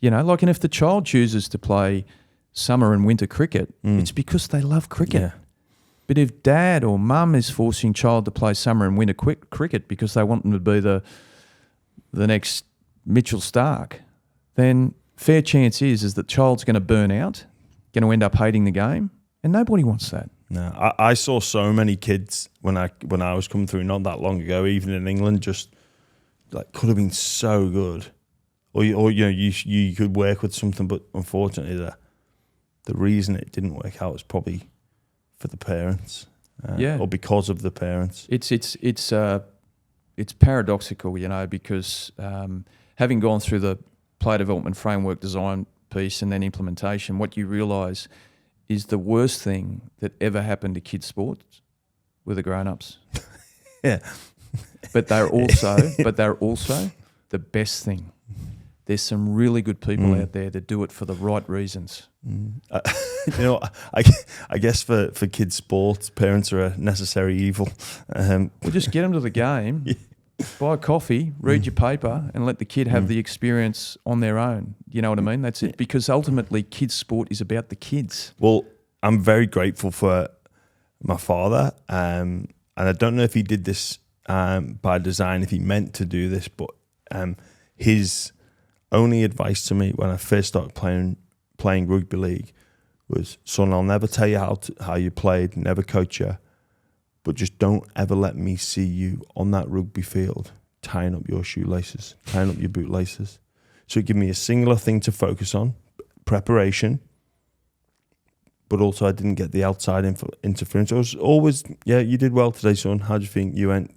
And if the child chooses to play summer and winter cricket, it's because they love cricket. Yeah. But if dad or mum is forcing child to play summer and winter cricket because they want them to be the next Mitchell Starc, then fair chance is that child's going to burn out, going to end up hating the game, and nobody wants that. No, I saw so many kids when I was coming through not that long ago, even in England, just like could have been so good, or you could work with something, but unfortunately the reason it didn't work out was probably for the parents, or because of the parents. It's paradoxical, because having gone through the player development framework design piece and then implementation, what you realise is the worst thing that ever happened to kids' sports were the grown-ups. Yeah. But they're also the best thing, there's some really good people out there that do it for the right reasons. I guess for kids' sports, parents are a necessary evil. Well, just get them to the game, buy a coffee, read your paper, and let the kid have the experience on their own. You know what I mean? That's it. Because ultimately, kids' sport is about the kids. Well, I'm very grateful for my father, and I don't know if he did this by design, if he meant to do this, but his only advice to me when I first started playing rugby league was, son, I'll never tell you how you played, never coach you, but just don't ever let me see you on that rugby field tying up your shoelaces, tying up your bootlaces. So it gave me a singular thing to focus on, preparation, but also I didn't get the outside interference. I was always, you did well today, son. How do you think you went?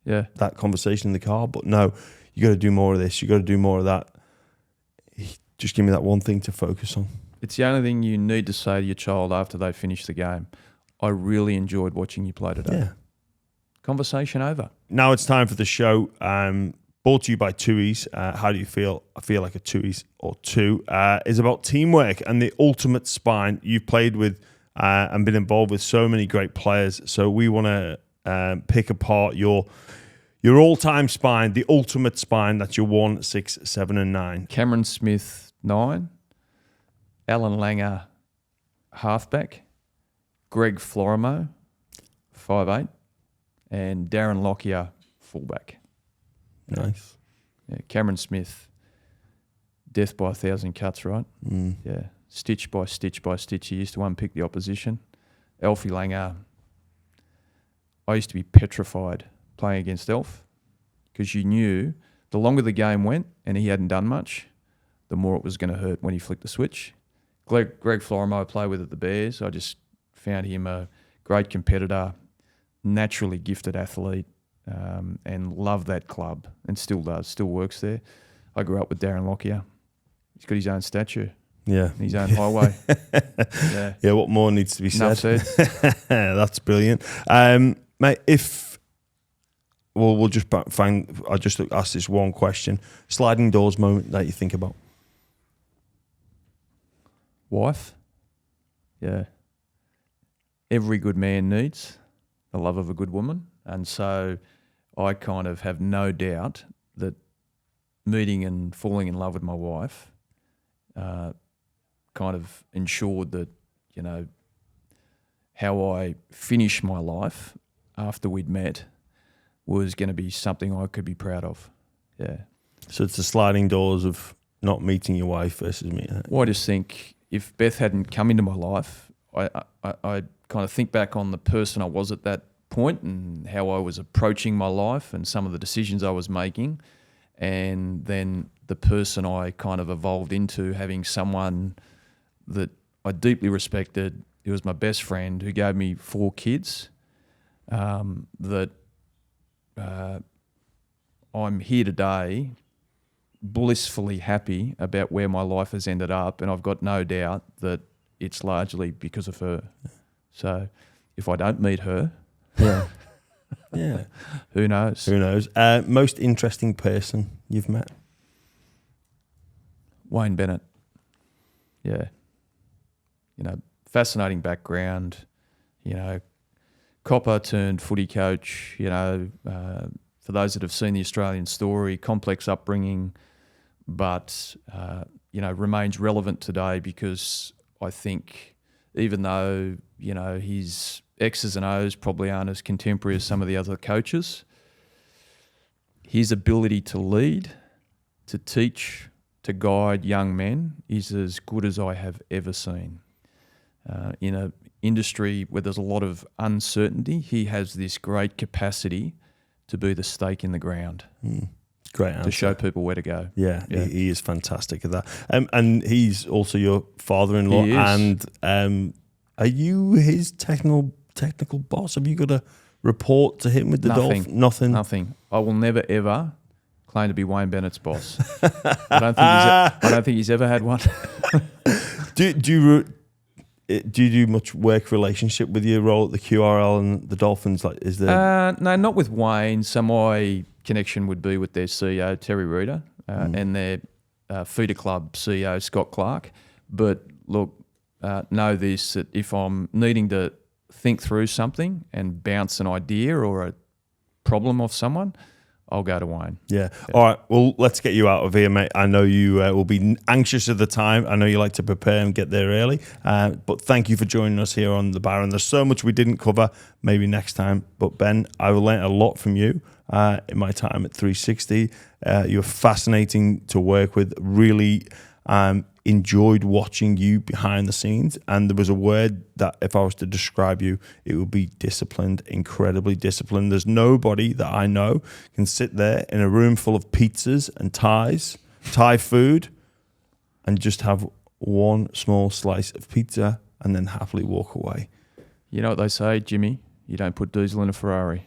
Yeah. That conversation in the car, but no, you got to do more of this, you got to do more of that. Just give me that one thing to focus on. It's the only thing you need to say to your child after they finish the game. I really enjoyed watching you play today. Yeah. Conversation over. Now it's time for the show. Brought to you by Tooheys. How do you feel? I feel like a Tooheys or two. Is about teamwork and the ultimate spine. You've played with and been involved with so many great players. So we want to pick apart your all-time spine, the ultimate spine. That's your 1, 6, 7, and 9. Cameron Smith, 9. Alan Langer, halfback. Greg Florimo, 5'8", and Darren Lockyer, fullback. Nice. Yeah, Cameron Smith, death by 1,000 cuts, right? Yeah, stitch by stitch by stitch. He used to unpick the opposition. Alfie Langer, I used to be petrified playing against Elf because you knew the longer the game went and he hadn't done much, the more it was going to hurt when he flicked the switch. Greg Florimo, I play with at the Bears. I just found him a great competitor, naturally gifted athlete, and loved that club and still does, still works there. I grew up with Darren Lockyer. He's got his own statue. Yeah. His own highway. Yeah, what more needs to be said? Enough said. That's brilliant. Mate, we'll just find, I'll just ask this one question. Sliding doors moment that you think about? Wife. Yeah. Every good man needs the love of a good woman. And so I kind of have no doubt that meeting and falling in love with my wife kind of ensured that, you know, how I finish my life after we'd met was going to be something I could be proud of. Yeah. So it's the sliding doors of not meeting your wife versus meeting her. Well, I just think if Beth hadn't come into my life, I kind of think back on the person I was at that point and how I was approaching my life and some of the decisions I was making, and then the person I kind of evolved into, having someone that I deeply respected, who was my best friend, who gave me 4 kids, that I'm here today blissfully happy about where my life has ended up, and I've got no doubt that it's largely because of her. So if I don't meet her, yeah, who knows? Who knows? Most interesting person you've met? Wayne Bennett. Yeah. You know, fascinating background, you know, copper turned footy coach, you know, for those that have seen the Australian Story, complex upbringing, but, you know, remains relevant today because I think even though, you know, his X's and O's probably aren't as contemporary as some of the other coaches, his ability to lead, to teach, to guide young men is as good as I have ever seen. In an industry where there's a lot of uncertainty, he has this great capacity to be the stake in the ground. Great answer. To show people where to go. Yeah. He is fantastic at that. And he's also your father-in-law. He is. And are you his technical boss? Have you got a report to him with the Dolphins? Nothing. I will never ever claim to be Wayne Bennett's I don't think he's ever had one. Do you do much work relationship with your role at the QRL and the Dolphins? Like, is there? No, not with Wayne. So my connection would be with their CEO Terry Reader and their Feeder Club CEO Scott Clark. But look, know this, that if I'm needing to think through something and bounce an idea or a problem off someone, I'll go to Wayne. Yeah. All right. Well, let's get you out of here, mate. I know you will be anxious at the time. I know you like to prepare and get there early. But thank you for joining us here on The Baron. There's so much we didn't cover. Maybe next time. But Ben, I've learned a lot from you in my time at 360. You're fascinating to work with. Really enjoyed watching you behind the scenes, and there was a word that if I was to describe you, it would be disciplined, incredibly disciplined. There's nobody that I know can sit there in a room full of pizzas and Thai food, and just have one small slice of pizza and then happily walk away. You know what they say, Jimmy? You don't put diesel in a Ferrari.